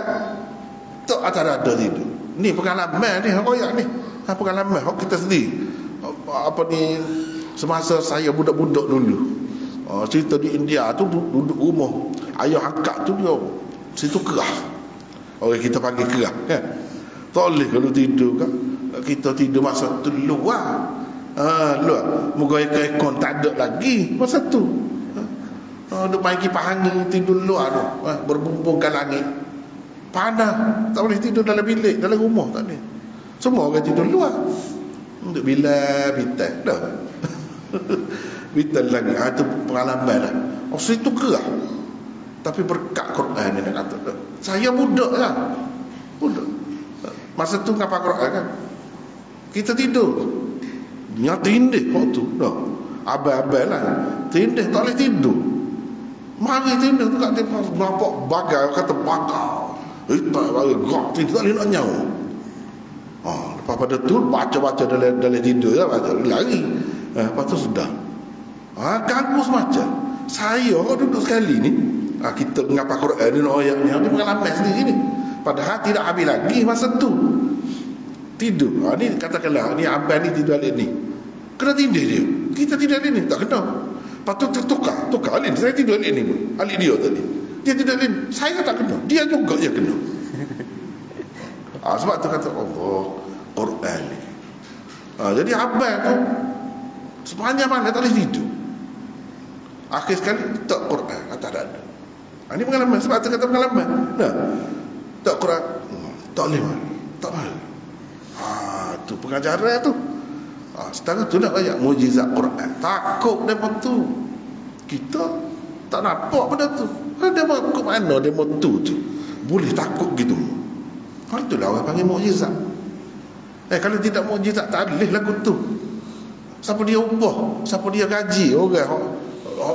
Speaker 1: tak ada itu. Ni pengalaman ni, royak ni. Pengalaman hak kita sendiri. Apa ni, semasa saya budak-budak dulu, cerita di India tu, duduk rumah ayah angkat tu dia situ kerah. Orang kita panggil kerah kan. Tak boleh kalau tidur kan. Kita tidur masa tu luar. Moga ekor tak ada lagi masa tu. Duk main kipas angin, tidur luar tu, berbumbungkan langit. Panas, tak boleh tidur dalam bilik, dalam rumah tak boleh. Semua orang tidur luar. Untuk bila bitan dah. Bitan lagi. Itu pengalaman lah. Situ kerah. Tapi berkat Quran ni nak kata dah. Saya budak lah. Budak. Masa tu ngapa Quran kan? Kita tidur. Dia tindih waktu dah. Abang-abang lah. Tindih tak boleh tidur. Mari tindih tu kat dia nampak bagai, kata bakar. Tak bagi gak tidur tak boleh nak nyawa. Lepas pada tu baca-baca dalam tidur lah, baca lari. Lepas tu sudah. Ganggu semacam. Saya duduk sekali ni, kita mengapa Quran ni ayat ni, dia pengalaman sendiri ni. Padahal tidak habis lagi masa tu. Tidur. Ni katakanlah ni abang ni tidur alik ni. Kena tindih dia. Kita tidur alik ni tak kena. Lepas tu tertukar alik ni. Saya tidur alik ni pun. Alik dia tadi. Dia tidur alik ni. Saya tak kena. Dia juga yang kena. Sebab tu kata Allah Quran ni. Jadi abang tu sepanjang mana tak boleh tidur. Akhir sekali tak Quran, tak ada. Ini pengalaman. Sebab tu kata pengalaman. Tak Quran. Tak boleh mari. Tak boleh. Tu pengajaran tu. Setengah tu nak ayat mukjizat Quran. Takut demo tu. Kita tak nampak benda tu. Demo ke mana demo tu. Boleh takut gitu. Kalau itulah orang panggil mukjizat. Kalau tidak mukjizat tak boleh lagu tu. Siapa dia upah, siapa dia gaji orang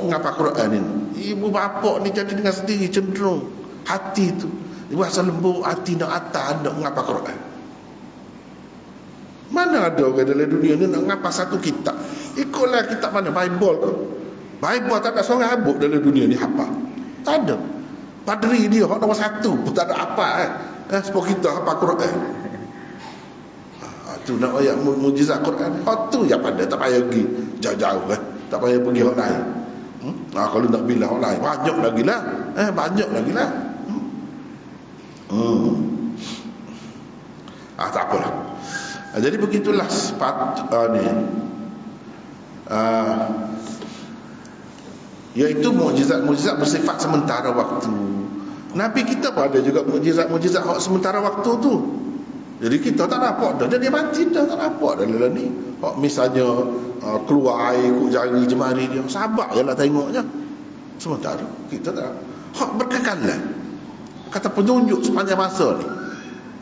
Speaker 1: ngapa Quran ni. Ibu bapa ni jadi dengan sendiri cenderung hati tu. Ibu asal lembut hati nak atas nak ngapa Quran. Mana ada orang dalam dunia ni nak ngapa satu kitab. Ikutlah kitab mana, Bible tu. Bible tak ada seorang habuk dalam dunia ni hafal. Tak ada. Padri dia hak nombor 1 pun tak ada apa sebab kita hafal Quran. Tu nak ayat mukjizat Quran. Tu yang pada tak payah pergi jauh-jauh tak payah pergi hak lain. Kalau nak bilang hak lain banyak lagi lah. Banyak lagi lah. Tak apalah. Jadi begitulah ni. Iaitu mukjizat-mukjizat bersifat sementara waktu. Nabi kita pun ada juga mukjizat-mukjizat hak sementara waktu tu. Jadi kita tak nampak dah. Dia mati dah tak nampak dah dalam ni. Misalnya keluar air ikut jari jemari dia. Sabar je nak tengoknya. Sementara kita tak. Hak berkekalan. Kata penunjuk sepanjang masa ni.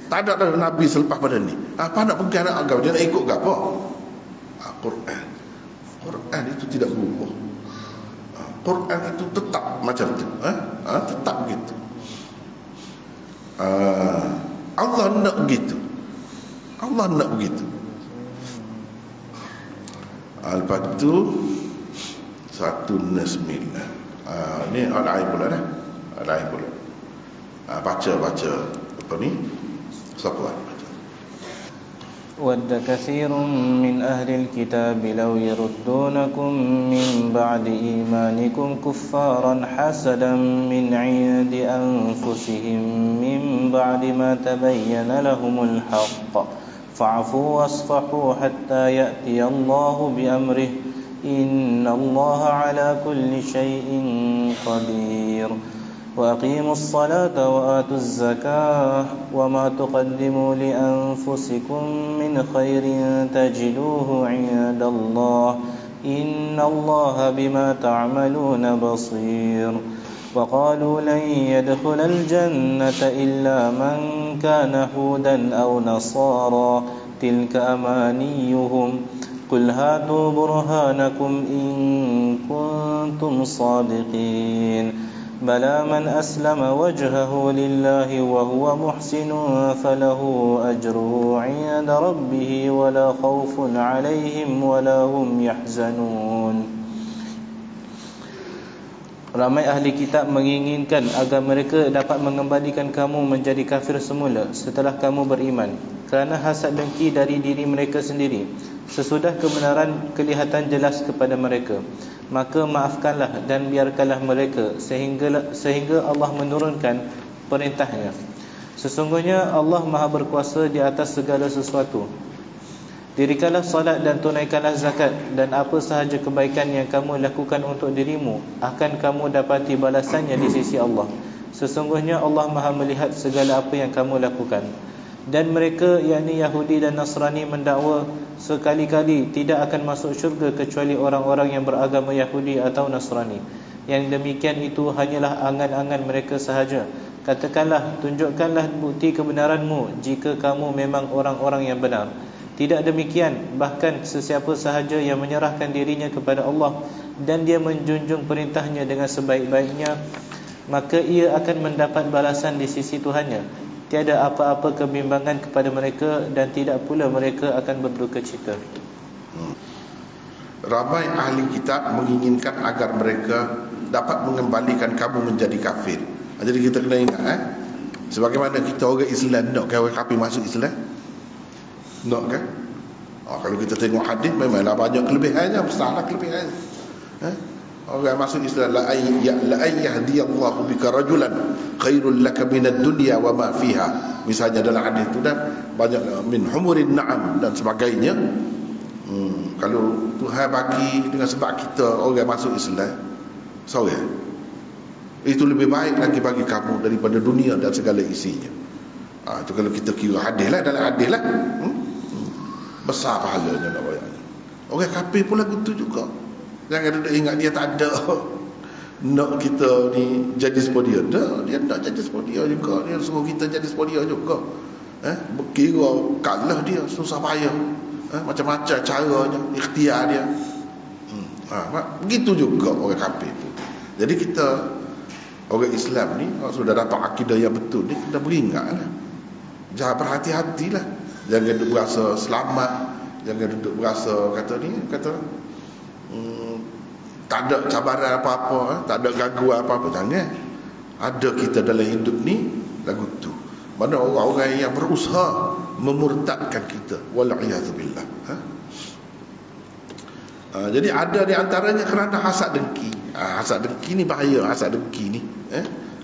Speaker 1: Tak ada dah Nabi selepas pada ni. Apa nak pergi anak agama? Dia nak ikut ke apa? Quran. Quran itu tidak berubah. Quran itu tetap macam tu. Tetap begitu. Allah nak begitu. Allah nak begitu. Lepas tu 169. Ni al-ain pula dah. Al-ain pula. Baca apa ni? Siapa baca?
Speaker 3: ود كثير من أهل الكتاب لو يردونكم من بعد إيمانكم كفارا حسدا من عند أنفسهم من بعد ما تبين لهم الحق فاعفوا واصفحوا حتى يأتي الله بأمره إن الله على كل شيء قدير وأقيموا الصلاة وآتوا الزكاة وما تقدموا لأنفسكم من خير تجدوه عند الله إن الله بما تعملون بصير وقالوا لن يدخل الجنة إلا من كان هودا أو نصارى تلك أمانيهم قل هاتوا برهانكم إن كنتم صادقين بلى من أسلم وجهه لله وهو محسن فله أجره عند ربه ولا خوف عليهم ولا هم يحزنون. Ramai ahli kitab menginginkan agar mereka dapat mengembalikan kamu menjadi kafir semula setelah kamu beriman, kerana hasad dengki dari diri mereka sendiri sesudah kebenaran kelihatan jelas kepada mereka. Maka maafkanlah dan biarkanlah mereka sehingga Allah menurunkan perintahnya. Sesungguhnya Allah Maha berkuasa di atas segala sesuatu. Dirikanlah salat dan tunaikanlah zakat, dan apa sahaja kebaikan yang kamu lakukan untuk dirimu akan kamu dapati balasannya di sisi Allah. Sesungguhnya Allah Maha melihat segala apa yang kamu lakukan. Dan mereka, yakni Yahudi dan Nasrani, mendakwa sekali-kali tidak akan masuk syurga kecuali orang-orang yang beragama Yahudi atau Nasrani. Yang demikian itu hanyalah angan-angan mereka sahaja. Katakanlah, tunjukkanlah bukti kebenaranmu jika kamu memang orang-orang yang benar. Tidak demikian, bahkan sesiapa sahaja yang menyerahkan dirinya kepada Allah dan dia menjunjung perintahnya dengan sebaik-baiknya, maka ia akan mendapat balasan di sisi Tuhannya. Tiada apa-apa kebimbangan kepada mereka dan tidak pula mereka akan berduka cita.
Speaker 1: Ramai ahli kitab menginginkan agar mereka dapat mengembalikan kamu menjadi kafir. Jadi kita kena ingat sebagaimana kita orang Islam nak orang kafir masuk Islam. Nak kan? Kalau kita tengok hadis memanglah banyak kelebihannya, besarlah kelebihannya. Orang masuk Islam, la yahdiyallahu bika rajulan khairul laka minad dunya wa ma fiha. Misalnya dalam hadis itu dah banyak min humurin na'am dan sebagainya. Kalau Tuhan bagi dengan sebab kita orang masuk Islam, itu lebih baik lagi bagi kamu daripada dunia dan segala isinya. Itu kalau kita kira hadis lah, dalam hadis lah. Besar pahalanya nak bayar. Orang kafir pun lagu tu juga. Jangan duduk ingat dia tak ada nak kita ni jadi sepodia. Dia nak jadi sepodia juga. Dia suruh kita jadi sepodia juga. Kira kalah dia, susah payah. Macam-macam caranya, ikhtiar dia. Begitu juga orang kafir tu. Jadi kita orang Islam ni, kalau sudah dapat akidah yang betul ni, kita beringatlah. Jangan berhati-hatilah. Jangan duduk berasa selamat. Jangan duduk berasa kata tak ada cabaran apa-apa, tak ada gangguan apa-apa. Jangan. Ada kita dalam hidup ni lagu tu. Mana orang-orang yang berusaha memurtadkan kita. Wal'iyadzubillah. Jadi ada di antaranya kerana hasad dengki. Hasad dengki ni bahaya. Hasad dengki ni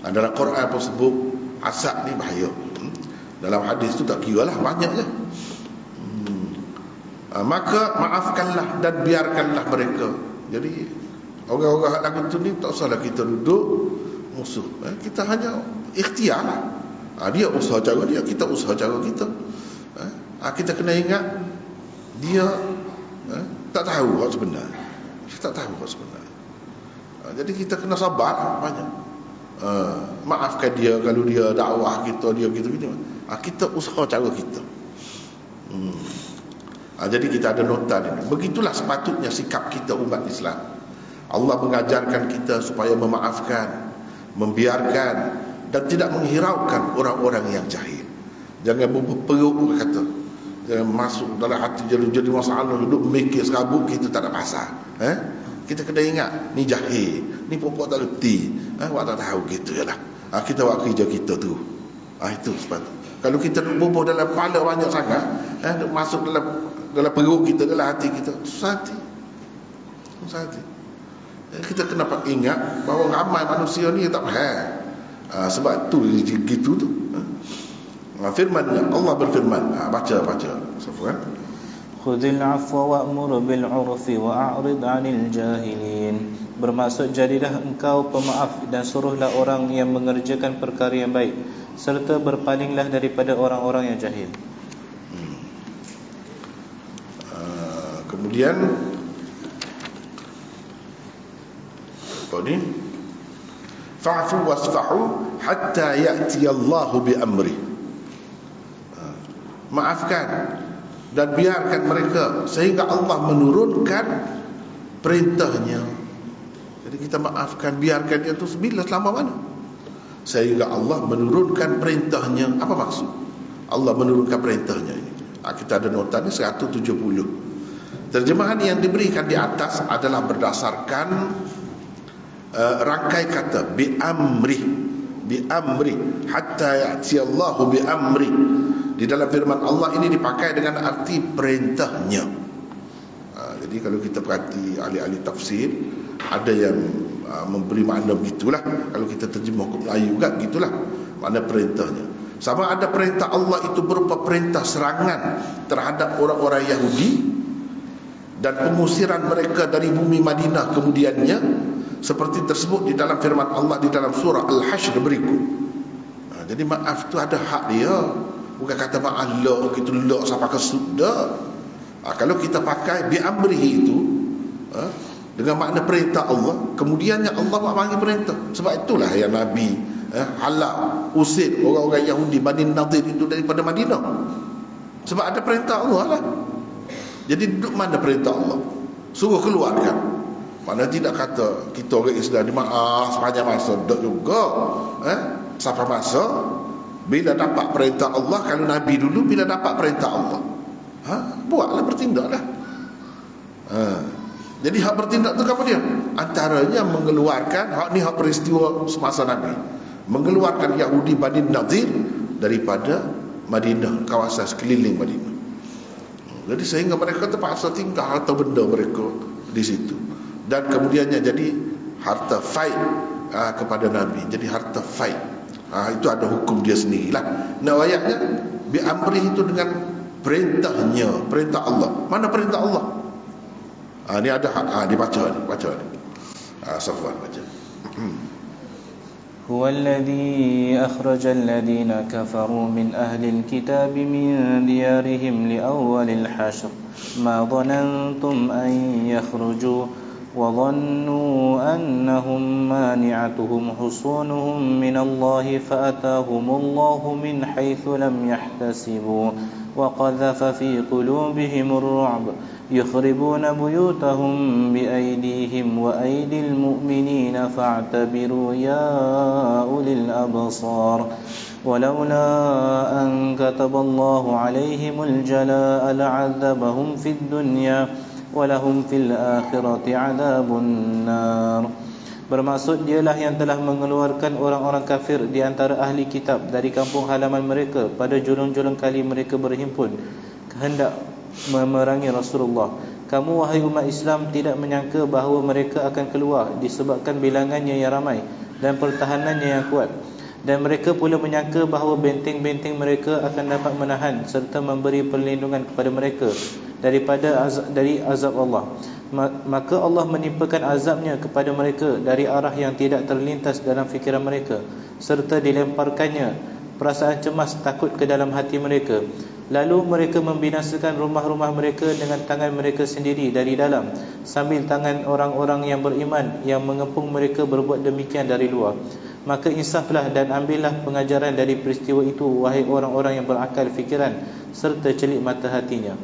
Speaker 1: dalam Quran pun sebut hasad ni bahaya. Dalam hadis tu tak kira lah, banyak je. Maka maafkanlah dan biarkanlah mereka. Jadi orang-orang lagu tu ni tak usahlah kita duduk musuh. Kita hanya ikhtiar lah. Dia usaha cara dia, kita usaha cara kita. Kita kena ingat dia tak tahu hak sebenar. Dia tak tahu hak sebenar. Jadi kita kena sabar banyak. Maafkan dia kalau dia dakwah kita, dia gitu-gitu. Kita usaha cara kita. Jadi kita ada nota ni. Begitulah sepatutnya sikap kita umat Islam. Allah mengajarkan kita supaya memaafkan, membiarkan dan tidak menghiraukan orang-orang yang jahil. Jangan berperuk kata. Jangan masuk dalam hati jadi masalah, duduk mikir serabut, kita tak ada pasal. Kita kena ingat ni jahil, ni pokok tak reti, awak tak tahu gitu jelah. Kita buat kerja kita tu. Itu sepatutnya. Kalau kita bubuh dalam kepala banyak sangat, masuk dalam perut kita, dalam hati kita, susah hati. Kita kena ingat bahawa ramai manusia ni tak faham. Sebab tu gitu tu. Firman Allah berfirman, baca Safwan.
Speaker 3: Khudhil afwa wa'mur bil 'urfi wa'rid 'anil jahilin. Bermaksud jadilah engkau pemaaf dan suruhlah orang yang mengerjakan perkara yang baik, serta berpalinglah daripada orang-orang yang jahil.
Speaker 1: Kemudian apa ni? Fa'fu wasfahu hatta ya'ti Allah bi amri. Maafkan dan biarkan mereka sehingga Allah menurunkan perintahnya. Jadi kita maafkan, biarkan dia tu selama mana? Sehingga Allah menurunkan perintahnya. Apa maksud Allah menurunkan perintahnya ini? Kita ada nota ni 170. Terjemahan yang diberikan di atas adalah berdasarkan rangkai kata bi amri hatta ya'ti Allahu bi amri. Di dalam firman Allah ini dipakai dengan arti perintahnya. Jadi kalau kita perhati ahli-ahli tafsir, ada yang memberi makna begitulah. Kalau kita terjemah ke Melayu juga gitulah makna perintahnya. Sama ada perintah Allah itu berupa perintah serangan terhadap orang-orang Yahudi dan pengusiran mereka dari bumi Madinah kemudiannya, seperti tersebut di dalam firman Allah di dalam surah Al-Hashr berikut. Jadi maaf tu ada hak dia. Bukan kata maaf lo gitu lo sampai ke sudah. Kalau kita pakai bi amrihi itu dengan makna perintah Allah, kemudiannya Allah panggil perintah. Sebab itulah yang Nabi halal usir orang-orang Yahudi Bani Nadir itu daripada Madinah. Sebab ada perintah Allah lah. Jadi duduk mana perintah Allah? Suruh keluarkan. Mana tidak kata kita orang Islam ni maaf sepanjang masa, tak juga. Sampai masa bila dapat perintah Allah, kalau Nabi dulu bila dapat perintah Allah, buatlah, bertindaklah. Jadi hak bertindak tu apa dia? Antaranya mengeluarkan, hak ni hak peristiwa semasa Nabi, mengeluarkan Yahudi Bani Nadir daripada Madinah, kawasan sekeliling Madinah. Jadi sehingga mereka terpaksa tinggal harta benda mereka di situ. Dan kemudiannya jadi harta fight kepada Nabi. Jadi harta fight. Itu ada hukum dia sendirilah. Nah ayatnya bi amri itu dengan perintahnya, perintah Allah. Mana perintah Allah? Ini ada dibaca ni, Safwan baca.
Speaker 3: هو الذي أخرج الذين كفروا من أهل الكتاب من ديارهم لأول الحشر ما ظننتم أن يخرجوا وظنوا أنهم مانعتهم حصونهم من الله فأتاهم الله من حيث لم يحتسبوا وقذف في قلوبهم الرعب يخربون بيوتهم بأيديهم وأيدي المؤمنين فاعتبروا يا أولي الأبصار ولولا أن كتب الله عليهم الجلاء لعذبهم في الدنيا ولهم في الآخرة عذاب النار. Bermaksud dialah yang telah mengeluarkan orang-orang kafir di antara ahli kitab dari kampung halaman mereka pada julung-julung kali mereka berhimpun hendak memerangi Rasulullah. Kamu wahai umat Islam tidak menyangka bahawa mereka akan keluar disebabkan bilangannya yang ramai dan pertahanannya yang kuat. Dan mereka pula menyangka bahawa benteng-benteng mereka akan dapat menahan serta memberi perlindungan kepada mereka dari azab Allah. Maka Allah menimpakan azabnya kepada mereka dari arah yang tidak terlintas dalam fikiran mereka, serta dilemparkannya perasaan cemas takut ke dalam hati mereka. Lalu mereka membinasakan rumah-rumah mereka dengan tangan mereka sendiri dari dalam, sambil tangan orang-orang yang beriman yang mengepung mereka berbuat demikian dari luar. Maka insaflah dan ambillah pengajaran dari peristiwa itu, wahai orang-orang yang berakal fikiran serta celik mata hatinya.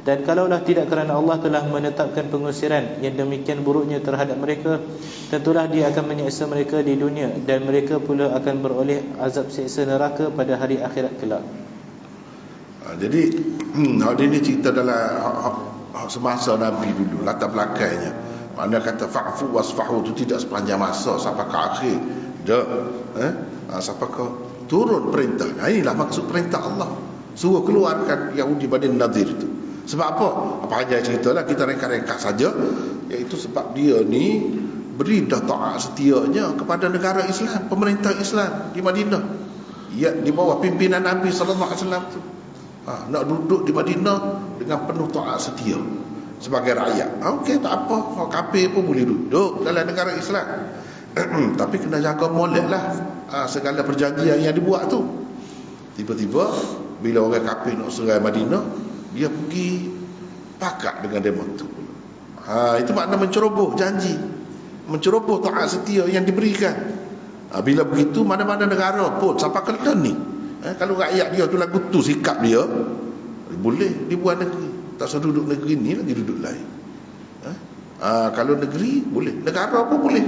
Speaker 3: Dan kalaulah tidak kerana Allah telah menetapkan pengusiran yang demikian buruknya terhadap mereka, tentulah Dia akan menyiksa mereka di dunia, dan mereka pula akan beroleh azab siksa neraka pada hari akhirat kelak.
Speaker 1: Jadi ini cerita dalam semasa Nabi dulu, latar belakangnya. Mana kata fa'fu wasfahu itu tidak sepanjang masa sampai ke akhir. Sampai ke turun perintah. Inilah maksud perintah Allah, suruh keluarkan Yahudi Bani Nadir itu. Sebab apa? Apa hanya ceritalah, kita reka-reka saja, iaitu sebab dia ni beri dah taat setianya kepada negara Islam, pemerintah Islam di Madinah. Ya, di bawah pimpinan Nabi sallallahu alaihi wasallam tu. Nak duduk di Madinah dengan penuh taat setia sebagai rakyat. Okey, tak apa, kalau kafir pun boleh duduk dalam negara Islam. Tapi kena jaga molek lah segala perjanjian yang dibuat tu. Tiba-tiba bila orang kafir nak serang Madinah, dia pergi pakat dengan demo tu. Itu makna menceroboh janji, menceroboh taat setia yang diberikan. Bila begitu, mana-mana negara pun sampai Kelantan ni, kalau rakyat dia tu lagu tu sikap dia, boleh dibuat negeri. Tak usah duduk negeri ni, lagi duduk lain. Kalau negeri boleh, negara pun boleh.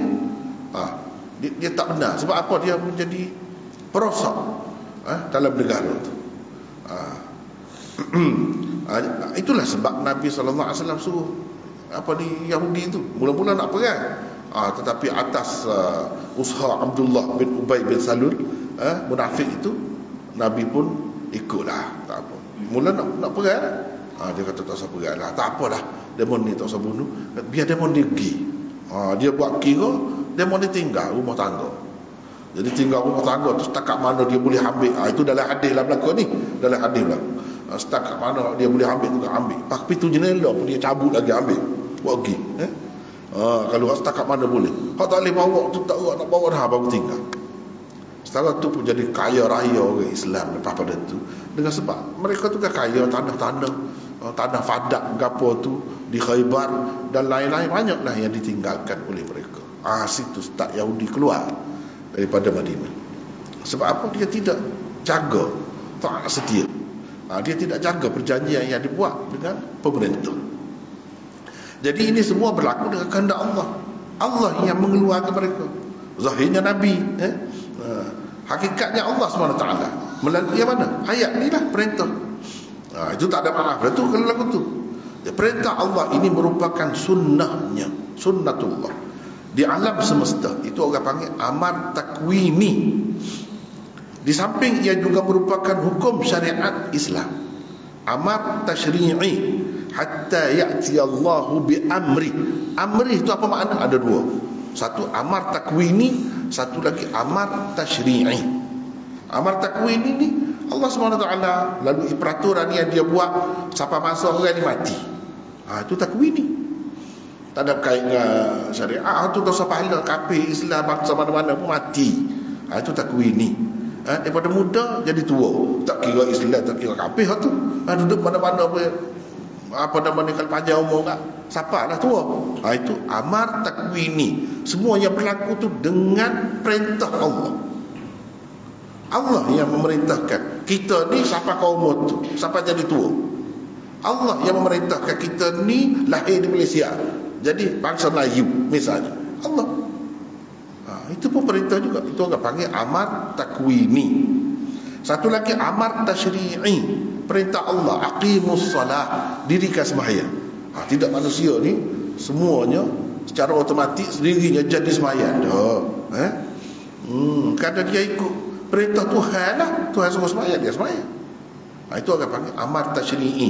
Speaker 1: Dia tak benar. Sebab apa? Dia menjadi perosak dalam negara tu. Itulah sebab Nabi SAW suruh Yahudi itu mula-mula nak perang, tetapi atas usaha Abdullah bin Ubay bin Salul, munafik itu, Nabi pun ikutlah. Tak apa, mula nak perang, dia kata tak usah perang lah, tak apalah, demon ni tak usah bunuh, biar demon dia pergi. Dia buat kira demon dia tinggal rumah tangga. Jadi tinggal rumah tangga tu setakat mana dia boleh ambil. Itu dalam hadis lah belakang ni, dalam hadis belakang. Setakat mana dia boleh ambil tu ambil. Tapi tu jendela pun dia cabut lagi ambil, buat pergi. Kalau setakat mana boleh. Kalau tak boleh bawa tu, tak nak bawa dah, baru tinggal. Setelah tu pun jadi kaya raya orang Islam lepas pada tu, dengan sebab mereka tu kan kaya tanah-tanah, tanah Fadak gapo tu di Khaybar dan lain-lain, banyaklah yang ditinggalkan oleh mereka. Situ start Yahudi keluar daripada Madinah. Sebab apa? Dia tidak jaga taat setia. Dia tidak jaga perjanjian yang dibuat dengan pemerintah. Jadi ini semua berlaku dengan kehendak Allah. Allah yang mengeluarkan mereka. Zahirnya Nabi, hakikatnya Allah SWT melalui yang mana? Ayat ni lah perintah. Itu tak ada maaf. Itu kalau lagu tu, perintah Allah ini merupakan sunnahnya, sunnatullah di alam semesta. Itu orang panggil amar takwini. Di samping ia juga merupakan hukum syariat Islam, amar tashri'i, hatta ya'ti Allahu bi amri. Amri itu apa makna? Ada dua. Satu amar takwini, satu lagi amar tashri'i. Amar takwini ni Allah SWT lalui peraturan yang dia buat sampai masa orang ni mati. Itu takwini. Tak ada kait dengan syariat. Itu dosa pahala kafir Islam bangsa mana-mana pun mati. Itu takwini. Daripada muda jadi tua, tak kira Islam, tak kira kafir tu. Duduk mana-mana apa nama ni, kalau panjang umur tak siapa lah tua. Itu amar takwini. Semuanya berlaku tu dengan perintah Allah. Allah yang memerintahkan kita ni sampai ke umur tu, sampai jadi tua. Allah yang memerintahkan kita ni lahir di Malaysia, jadi bangsa Melayu misalnya. Allah. Itu pun perintah juga. Itu orang panggil amar takwini. Satu lagi amar tasyri'i, perintah Allah, aqimus salah, dirikan sembahyang. Tidak manusia ni semuanya secara otomatik sendirinya jadi sembahyang. Kadang dia ikut perintah Tuhan lah, Tuhan suruh sembahyang, dia sembahyang. Itu orang panggil amar tasyri'i.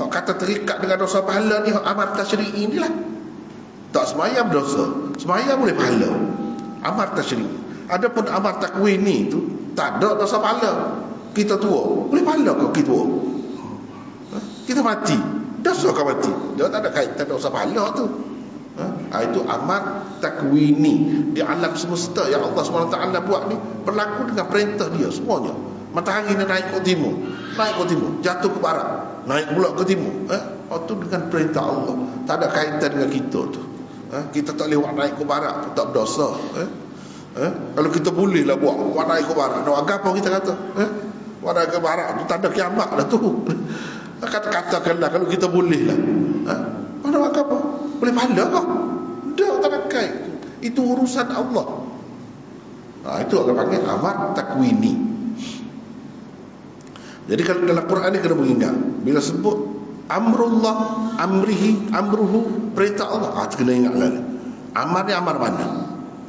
Speaker 1: Hak kata terikat dengan dosa pahala ni, amar tasyri'i ni lah. Tak sembahyang berdosa, sembahyang boleh pahala. Amar tasyri'i. Adapun amar takwini tu tak ada dosa pahala. Kita tua, boleh pahala kau kita tua. Kita mati, dosa kau mati. Dia tak ada kaitan dosa pahala tu. Itu amar takwini. Di alam semesta yang Allah SWT buat ni berlaku dengan perintah dia semuanya. Matahari ni naik ke timur, naik ke timur, jatuh ke barat, naik pula ke timur. Itu dengan perintah Allah. Tak ada kaitan dengan kita tu. Kita tak lewat naik ke barat tu tak berdosa. Kalau kita boleh lah buat naik ke barat, nak agak apa kita kata? Naik ke barat tu tak ada kiamat lah tu. Katakanlah kalau kita boleh lah, mana agak apa? Boleh pahala kah? Dah tak ada kait. Itu urusan Allah. Itu orang panggil amar takwini. Jadi kalau dalam Quran ni kena mengingat, bila sebut amrullah, amruhu, perintah Allah, kena ingat lah. Amar ni amar mana?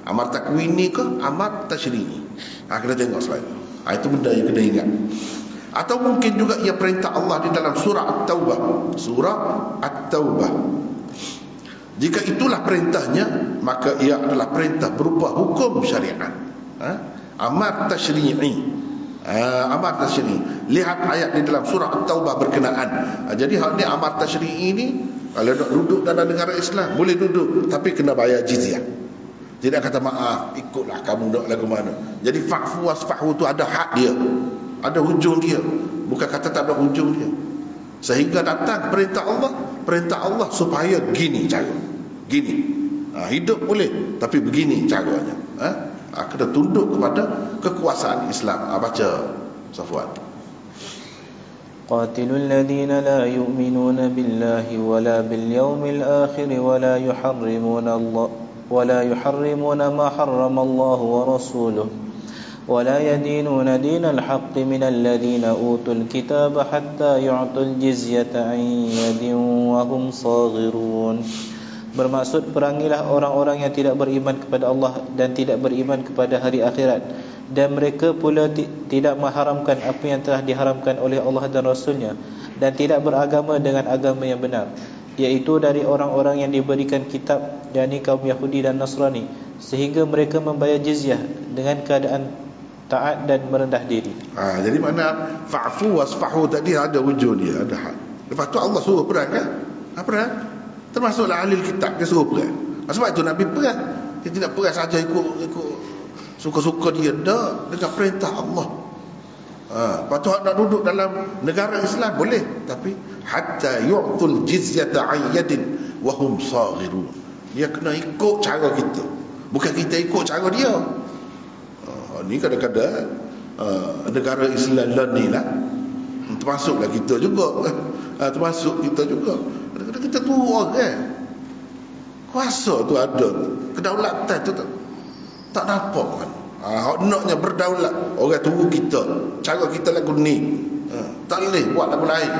Speaker 1: Amar takwini ke amar tasyri'i? Kena tengok slide. Itu benda yang kena ingat. Atau mungkin juga ia perintah Allah di dalam surah At-Taubah. Surah At-Taubah. Jika itulah perintahnya, maka ia adalah perintah berupa hukum syariat. Amar tasyri'i. Amar tasyri'i. Lihat ayat di dalam surah At-Taubah berkenaan. Jadi hal ni amar tasyri'i ni, kalau nak duduk dalam negara Islam boleh duduk, tapi kena bayar jizyah. Tidak kata maaf, ikutlah kamu nak lagu mana. Jadi fa'fu wasfahu tu ada hak dia, ada hujung dia. Bukan kata tak ada hujung dia. Sehingga datang perintah Allah supaya gini cara, gini. Hidup boleh, tapi begini caranya. Kena tunduk kepada kekuasaan Islam. Baca Safwan.
Speaker 3: قاتلوا الذين لا يؤمنون بالله ولا باليوم الآخر ولا يحرمون ما حرم الله ورسوله ولا يدينون دين الحق من الذين أوتوا الكتاب حتى يعطوا الجزية عن يد وهم صاغرون. Bermaksud, perangilah orang-orang yang tidak beriman kepada Allah dan tidak beriman kepada hari akhirat, dan mereka pula tidak mengharamkan apa yang telah diharamkan oleh Allah dan Rasulnya, dan tidak beragama dengan agama yang benar, iaitu dari orang-orang yang diberikan kitab, yakni kaum Yahudi dan Nasrani, sehingga mereka membayar jizyah dengan keadaan taat dan merendah diri.
Speaker 1: Jadi mana fa'fu wasfahu tadi ada wujud dia, ada hak. Lepas tu Allah suruh perang kan? Perang. Termasuklah ahli kitab dia suruh perang. Sebab itu Nabi perang. Dia tidak perang saja ikut suka-suka dia, dah dengan perintah Allah. Lepas tu nak duduk dalam negara Islam boleh, tapi hatta yu'tul jizyata 'an yadin wa hum saghirun. Dia kena ikut cara kita, bukan kita ikut cara dia. Ni kadang-kadang negara Islam ni lah, termasuklah kita juga. Termasuk kita juga. Kadang-kadang kita tua kan, kuasa tu ada, kedaulatan tu tak nampak kan. Naknya berdaulat, orang tunggu kita, cara kita lagu ni, tak boleh buat lagu lain.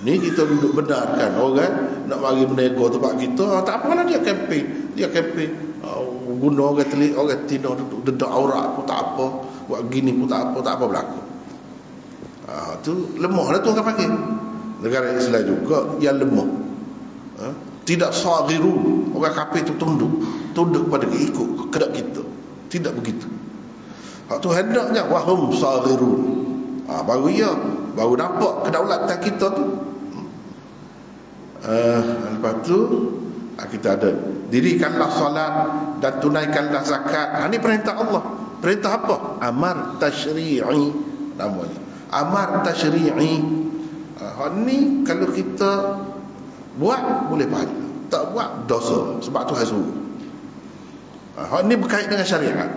Speaker 1: Ni kita duduk benarkan orang nak mari menego tempat kita. Tak apalah dia kempen guna orang telik, orang tino duduk dedak aurat pun tak apa, buat gini pun tak apa berlaku. Tu lemah lah tu orang panggil. Negara Islam juga yang lemah. Tidak saghirun, orang kafir tu tunduk pada ikut kedak kita. Tidak begitu. Hak tu hendaknya wahum saghirun. Baru nampak kedaulatan kita tu. Lepas tu kita ada dirikanlah solat dan tunaikanlah zakat. Ini perintah Allah. Perintah apa? Amar tasyri'i namanya. Amar tasyri'i. Ni kalau kita buat boleh pahala, tak buat dosa, sebab Tuhan suruh. Ni berkait dengan syariat.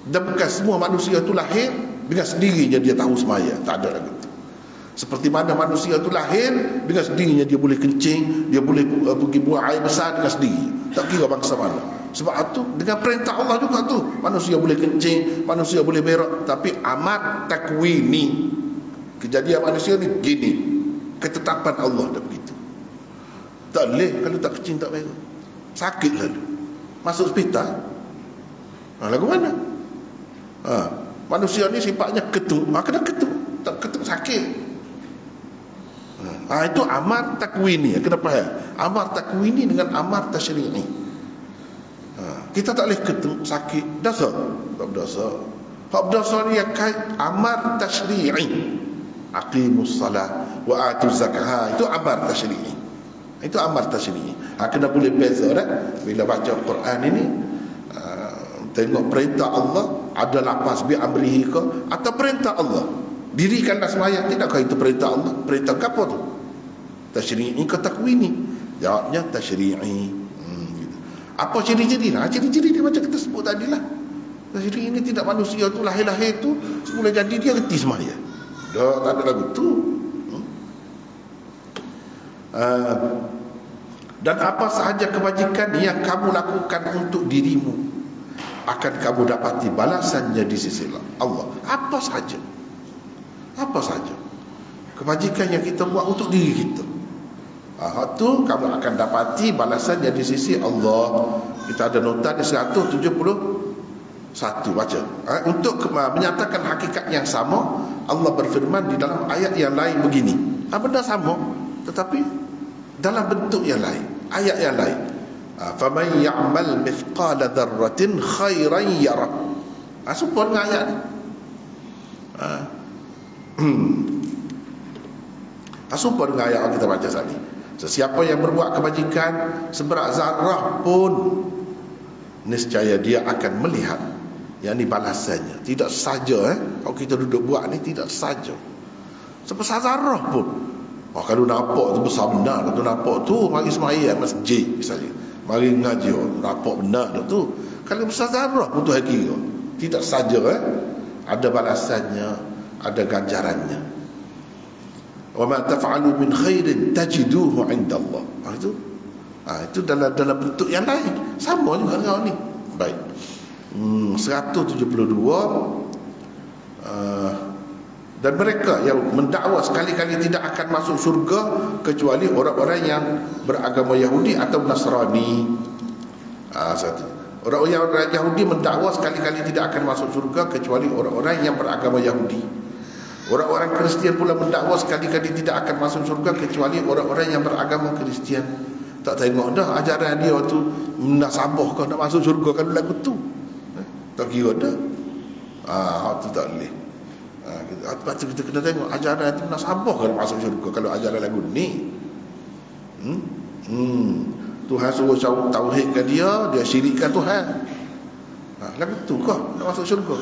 Speaker 1: Dan bukan semua manusia tu lahir dengan sendirinya dia tahu semaya, tak ada lagi. Seperti mana manusia tu lahir dengan sendirinya dia boleh kencing, dia boleh pergi buang air besar dengan sendiri, tak kira bangsa mana. Sebab itu dengan perintah Allah juga tu manusia boleh kencing, manusia boleh berak. Tapi amar takwini, kejadian manusia ni gini, ketetapan Allah dah begitu. Tak boleh kalau tak kencing tak berak, sakit lalu masuk hospital. Lagu mana? Manusia ni sifatnya ketuk, kena ketuk, tak ketuk sakit. Itu amar takwini. Kenapa ya? Amar takwini dengan amar tasyri'i. Kita tak boleh ketuk sakit, dosa. Tak berdosa. Hak berdosa ni kait amar tasyri'i. Aqimus salah wa atuz zakah. Itu amar tasyri'i. Itu amar tasyri'i. Kena boleh beza dah bila baca Quran ini. Tengok perintah Allah, ada lapas bi amrihi ke atau perintah Allah. Dirikanlah sembahyang, tidakkah itu perintah Allah? Perintah apa tu? Tasyri'i ke takwini? Jawabnya tasyri'i. Gitu. Apa ciri-ciri? Ciri-ciri dia macam kita sebut tadi lah. Tasyri'i ini tidak manusia tu lahir-lahir tu semula jadi dia reti sembahyang. Dah tak ada lagu tu. Dan apa sahaja kebajikan yang kamu lakukan untuk dirimu, akan kamu dapati balasannya di sisi Allah. Apa sahaja kebajikan yang kita buat untuk diri kita, itu kamu akan dapati balasannya di sisi Allah. Kita ada nota di 171 baca. Untuk menyatakan hakikat yang sama, Allah berfirman di dalam ayat yang lain begini. Benda sama tetapi dalam bentuk yang lain, ayat yang lain. Faman ya'mal mithqala dzarratin khairan yarah. Supaya dengan ayat ni. Supaya dengan ayat yang kita baca tadi. Sesiapa yang berbuat kebajikan seberat zarah pun, niscaya dia akan melihat, yang ni balasannya. Tidak saja kalau kita duduk buat ni, tidak saja sebesar zarah pun. Kalau nampak tu besar benar, kalau nampak tu mari sembahyang masjid misalnya, mari ngaji, nampak benar tu. Kalau besar zarah pun Tuhan kira. Tidak saja ada balasannya, ada ganjarannya. Wa ma taf'alu min khairin tajiduhu 'inda Allah. Itu dalam bentuk yang lain. Sama juga dengan ni. Baik. 172 dan mereka yang mendakwa sekali-kali tidak akan masuk syurga kecuali orang-orang yang beragama Yahudi atau Nasrani. Orang-orang Yahudi mendakwa sekali-kali tidak akan masuk syurga kecuali orang-orang yang beragama Yahudi. Orang-orang Kristian pula mendakwa sekali-kali tidak akan masuk syurga kecuali orang-orang yang beragama Kristian. Tak tengok dah ajaran dia tu nasabah kau nak masuk syurga kalau lagu tu. Tak kira dah. Tu tak boleh. Kita kena tengok ajaran itu nasabah kalau masuk syurga kalau ajaran lagu ni. Tuhan suruh tauhidkan dia syirikkan Tuhan. Lagu tu kah nak masuk syurga?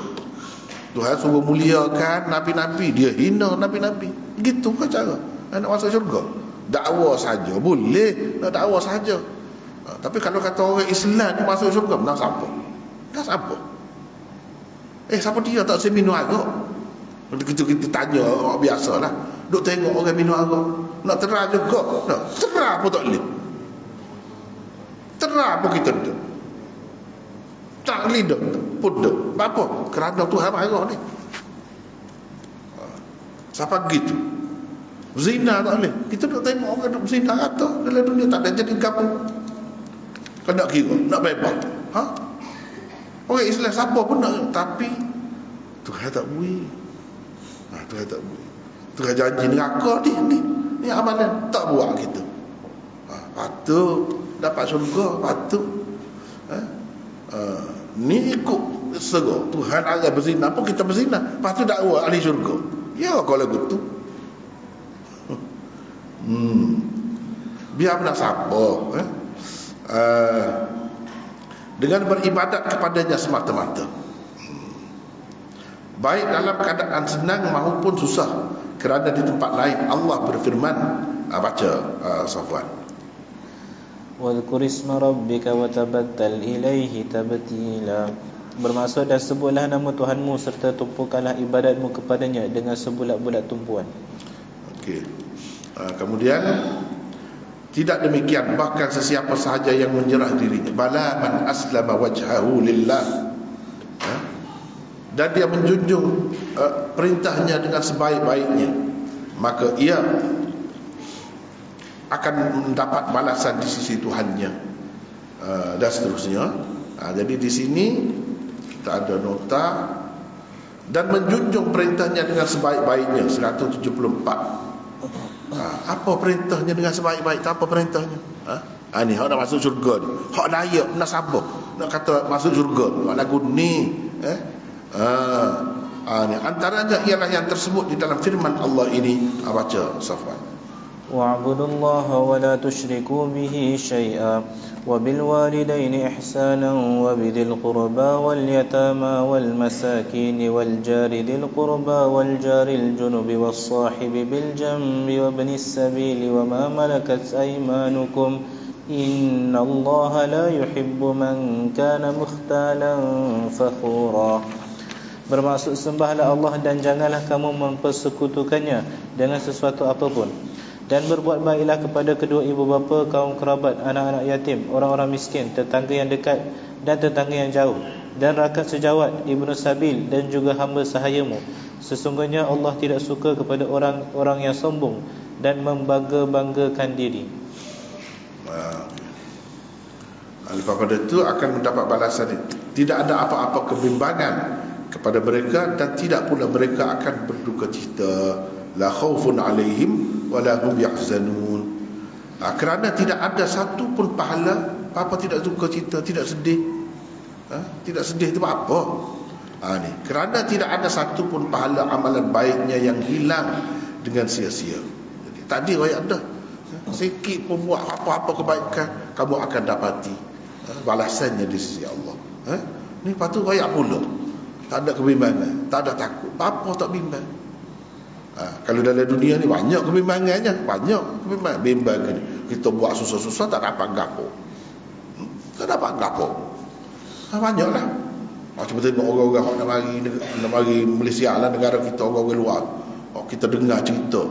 Speaker 1: Tuhan suruh muliakan nabi-nabi, dia hina nabi-nabi. Gitu kah cara nak masuk syurga? Dakwa saja boleh, nak dakwa saja. Tapi kalau kata orang Islam ni masuk syurga, nak siapa? Nak siapa? Siapa dia tak minum arak? Kita tanya orang biasalah. Duk tengok orang minum arak, nak terang juga. Nak terang pun tak boleh. Terang pun kita tak. Tak lidah pun tak. Apa? Kerana Tuhan marah ni. Siapa gitu? Zina tak boleh. Kita duk tengok orang duk zina kata dalam dunia tak ada jadi kamu. Kau nak kira, nak bebas. Orang Islam siapa pun nak, tapi Tuhan tak bui. Tuhan tak bui. Tuhan janji neraka ni amalan tak buat kita. Patut dapat syurga, patut. Ni ikut segera. Tuhan ada berzina pun kita berzina, patut dakwa ahli syurga. Ya kalau gitu. Biar nak siapa dengan beribadat kepadanya semata-mata. baik dalam keadaan senang maupun susah, kerana di tempat lain Allah berfirman. Baca Safwan.
Speaker 3: Wadhkur isma rabbika wa tabattal ilaihi tabtila. Bermaksud, dan sebutlah nama Tuhanmu serta tumpukanlah ibadatmu kepadanya dengan sebulat-bulat tumpuan. Okey.
Speaker 1: Kemudian tidak demikian, bahkan sesiapa sahaja yang menyerah dirinya, bala man aslama wajhahu lillah, dan dia menjunjung perintahnya dengan sebaik-baiknya, maka ia akan mendapat balasan di sisi Tuhannya, dan seterusnya. Jadi di sini kita ada nota, dan menjunjung perintahnya dengan sebaik-baiknya, 174. Apa perintahnya dengan sebaik-baik? Apa perintahnya? Ni hak nak masuk syurga ni, hak layak nak sabar, nak kata masuk syurga, hak lagu ni ni antaranya ialah yang tersebut di dalam firman Allah ini. Baca Safwan.
Speaker 3: Wa'budullaha wa la tusyriku bihi syai'a wa bil walidaini ihsanan wa bidhil qurba wal yatama wal masakin wal jari dhil qurba wal jaril junubi was sahibi bil jambi wa ibnis sabili wa ma malakat aymanukum innallaha la yuhibbu man kana mukhtalan fakhura. Bermaksud, sembahlah Allah dan janganlah kamu mempersekutukannya dengan sesuatu apapun, dan berbuat baiklah kepada kedua ibu bapa, kaum kerabat, anak-anak yatim, orang-orang miskin, tetangga yang dekat dan tetangga yang jauh, dan rakyat sejawat, ibnu sabil, dan juga hamba sahayamu. Sesungguhnya Allah tidak suka kepada orang-orang yang sombong dan membangga-banggakan diri.
Speaker 1: Lepas pada itu akan mendapat balasan itu. Tidak ada apa-apa kebimbangan kepada mereka, dan tidak pula mereka akan berduka cita. La khaufun alaihim wa la hum yahzanun. Kerana tidak ada satu pun pahala. Apa tidak duka cita, tidak sedih? Tidak sedih itu apa? Ni kerana tidak ada satu pun pahala amalan baiknya yang hilang dengan sia-sia. Jadi tadi ayat dah, sikit pun buat apa-apa kebaikan, kamu akan dapati balasannya di sisi Allah. Ni patut ayat pula. Tak ada kebimbangan, tak ada takut. Apa tak bimbang? Kalau dalam dunia ni banyak kebimbangannya, banyak kebimbangan. Bimbang kita buat susah-susah tak dapat gapo. Tak dapat gapo. Banyaklah. Macam tengok orang-orang nak mari Malaysia lah, negara kita, orang-orang luar. Kita dengar cerita.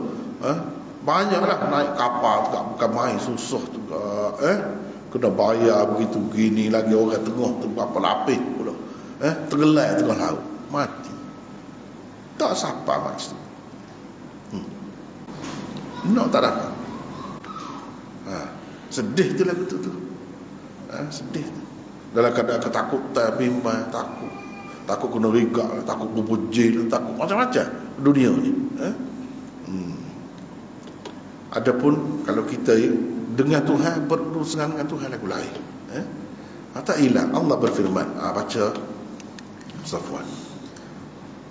Speaker 1: Banyaklah naik kapal, bukan main, susah juga. Kena bayar begitu gini lagi, orang tengah tu berapa lapis pula. Tenggelam tengah laut, mati. Tak siapa macam tu. Nak tak dapat. Sedih tu lah tu. Sedih tu. Dalam keadaan ketakutan, bimbang, takut kena rigak, takut berbujil, takut macam-macam dunia ni. Adapun kalau kita dengan Tuhan, berurusan dengan Tuhan lagu lain. Tak hilang. Allah berfirman. Baca Safwan.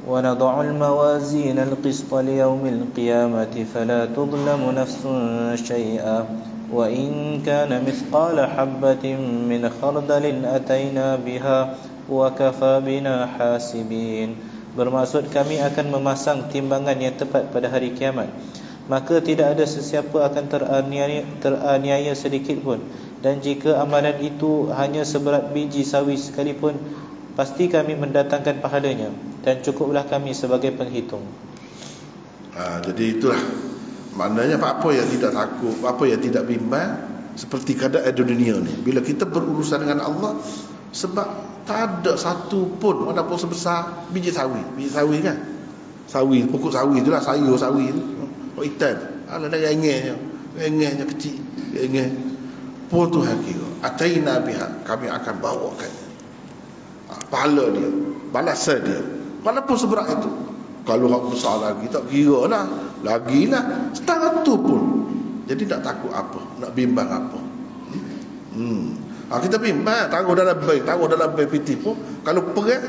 Speaker 3: وَنَضَعُ الْمَوَازِينَ الْقِسْطَ لِيَوْمِ الْقِيَامَةِ فَلَا تُظْلَمُ نَفْسٌ شَيْئًا وَإِنْ كَانَ مِثْقَالَ حَبَّةٍ مِّنْ خَرْدَلٍ أَتَيْنَا بِهَا وَكَفَى بِنَا حَاسِبِينَ. Bermaksud, kami akan memasang timbangan yang tepat pada hari kiamat, maka tidak ada sesiapa akan teraniaya sedikit pun. Dan jika amalan itu hanya seberat biji sawi sekalipun, pasti kami mendatangkan pahalanya, dan cukuplah kami sebagai penghitung.
Speaker 1: Jadi itulah maknanya apa yang tidak takut, apa yang tidak bimbang, seperti keadaan dunia ni. Bila kita berurusan dengan Allah, sebab tak ada satu pun walaupun sebesar biji sawi. Biji sawi kan, sawi, pokok sawi itulah, sayur sawi tu, hitam, ada engehnya kecil, engeh pun Tuhan kira ataina biha, kami akan bawakan pahala dia, balasan dia, walaupun seberat itu. Kalau hak besar lagi, tak kira lah, lagilah setengah tu pun. Jadi tak takut apa, nak bimbang apa. Kita bimbang, taruh dalam peti pun, kalau perang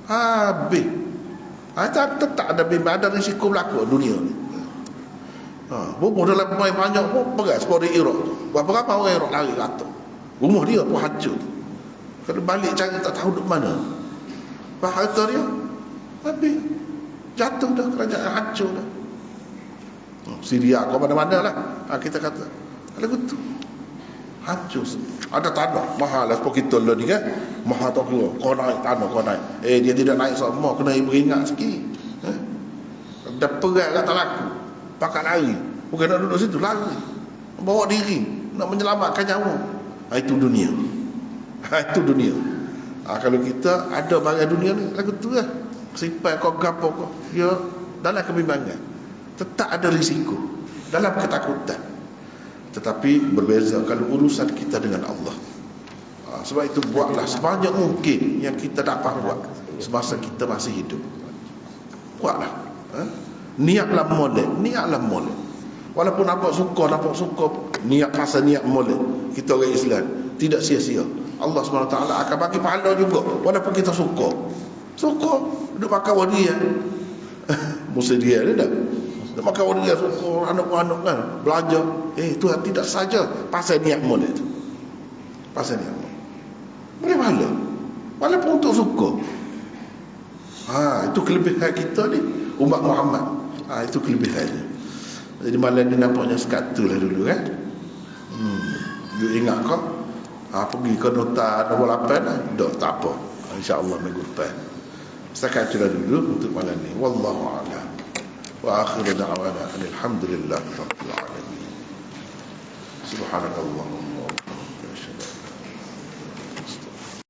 Speaker 1: habis. Tak ada bimbang, ada risiko berlaku dunia ni. Bubuh dalam pemain banyak pun perang seperti Iraq tu. Berapa ramai orang Iraq lari kata, rumah dia pun hancur. Kalau balik cari tak tahu duduk mana. harta dia habis, jatuh dah, kerajaan hancur dah. Syria kau mana-mana lah, kita kata lagu tu hancur. Ada tanah mahal lah kita lah ni kan, mahal tak kira kau naik tanah, kau naik, dia tidak naik semua, kena beringat sikit. Dah perat kat tak laku, pakat lari, bukan nak duduk situ, lari, bawa diri nak menyelamatkan nyawa. Itu dunia. Itu dunia. Kalau kita ada barang dunia ni lagu tu lah, simpan kau gapo kau, dia dalam kebimbangan, tetap ada risiko, dalam ketakutan. Tetapi berbeza kalau urusan kita dengan Allah. Sebab itu buatlah sebanyak mungkin yang kita dapat buat semasa kita masih hidup. Buatlah. Niatlah molek. Walaupun nampak suka, niat pasal niat molek. Kita orang Islam tidak sia-sia. Allah SWT akan bagi pahala juga walaupun kita suka duduk makan wadia. Musa dia dah duduk makan wadia, suka anak-anak kan belanja. Tuhan tidak saja pasal niat molek tu, pasal niat molek boleh pahala walaupun untuk suka. Itu kelebihan kita ni umat Muhammad. Itu kelebihannya. Jadi malam ni nampaknya sekatu lah dulu kan. You ingat kau pergi ke nota nombor 8 lah. Tak apa, InsyaAllah minggu depan. Setakat itulah dulu untuk malam ni. Wallahu a'lam. Wa akhiru da'wana alhamdulillah rabbil alamin. Subhanakallahumma wa bihamdika.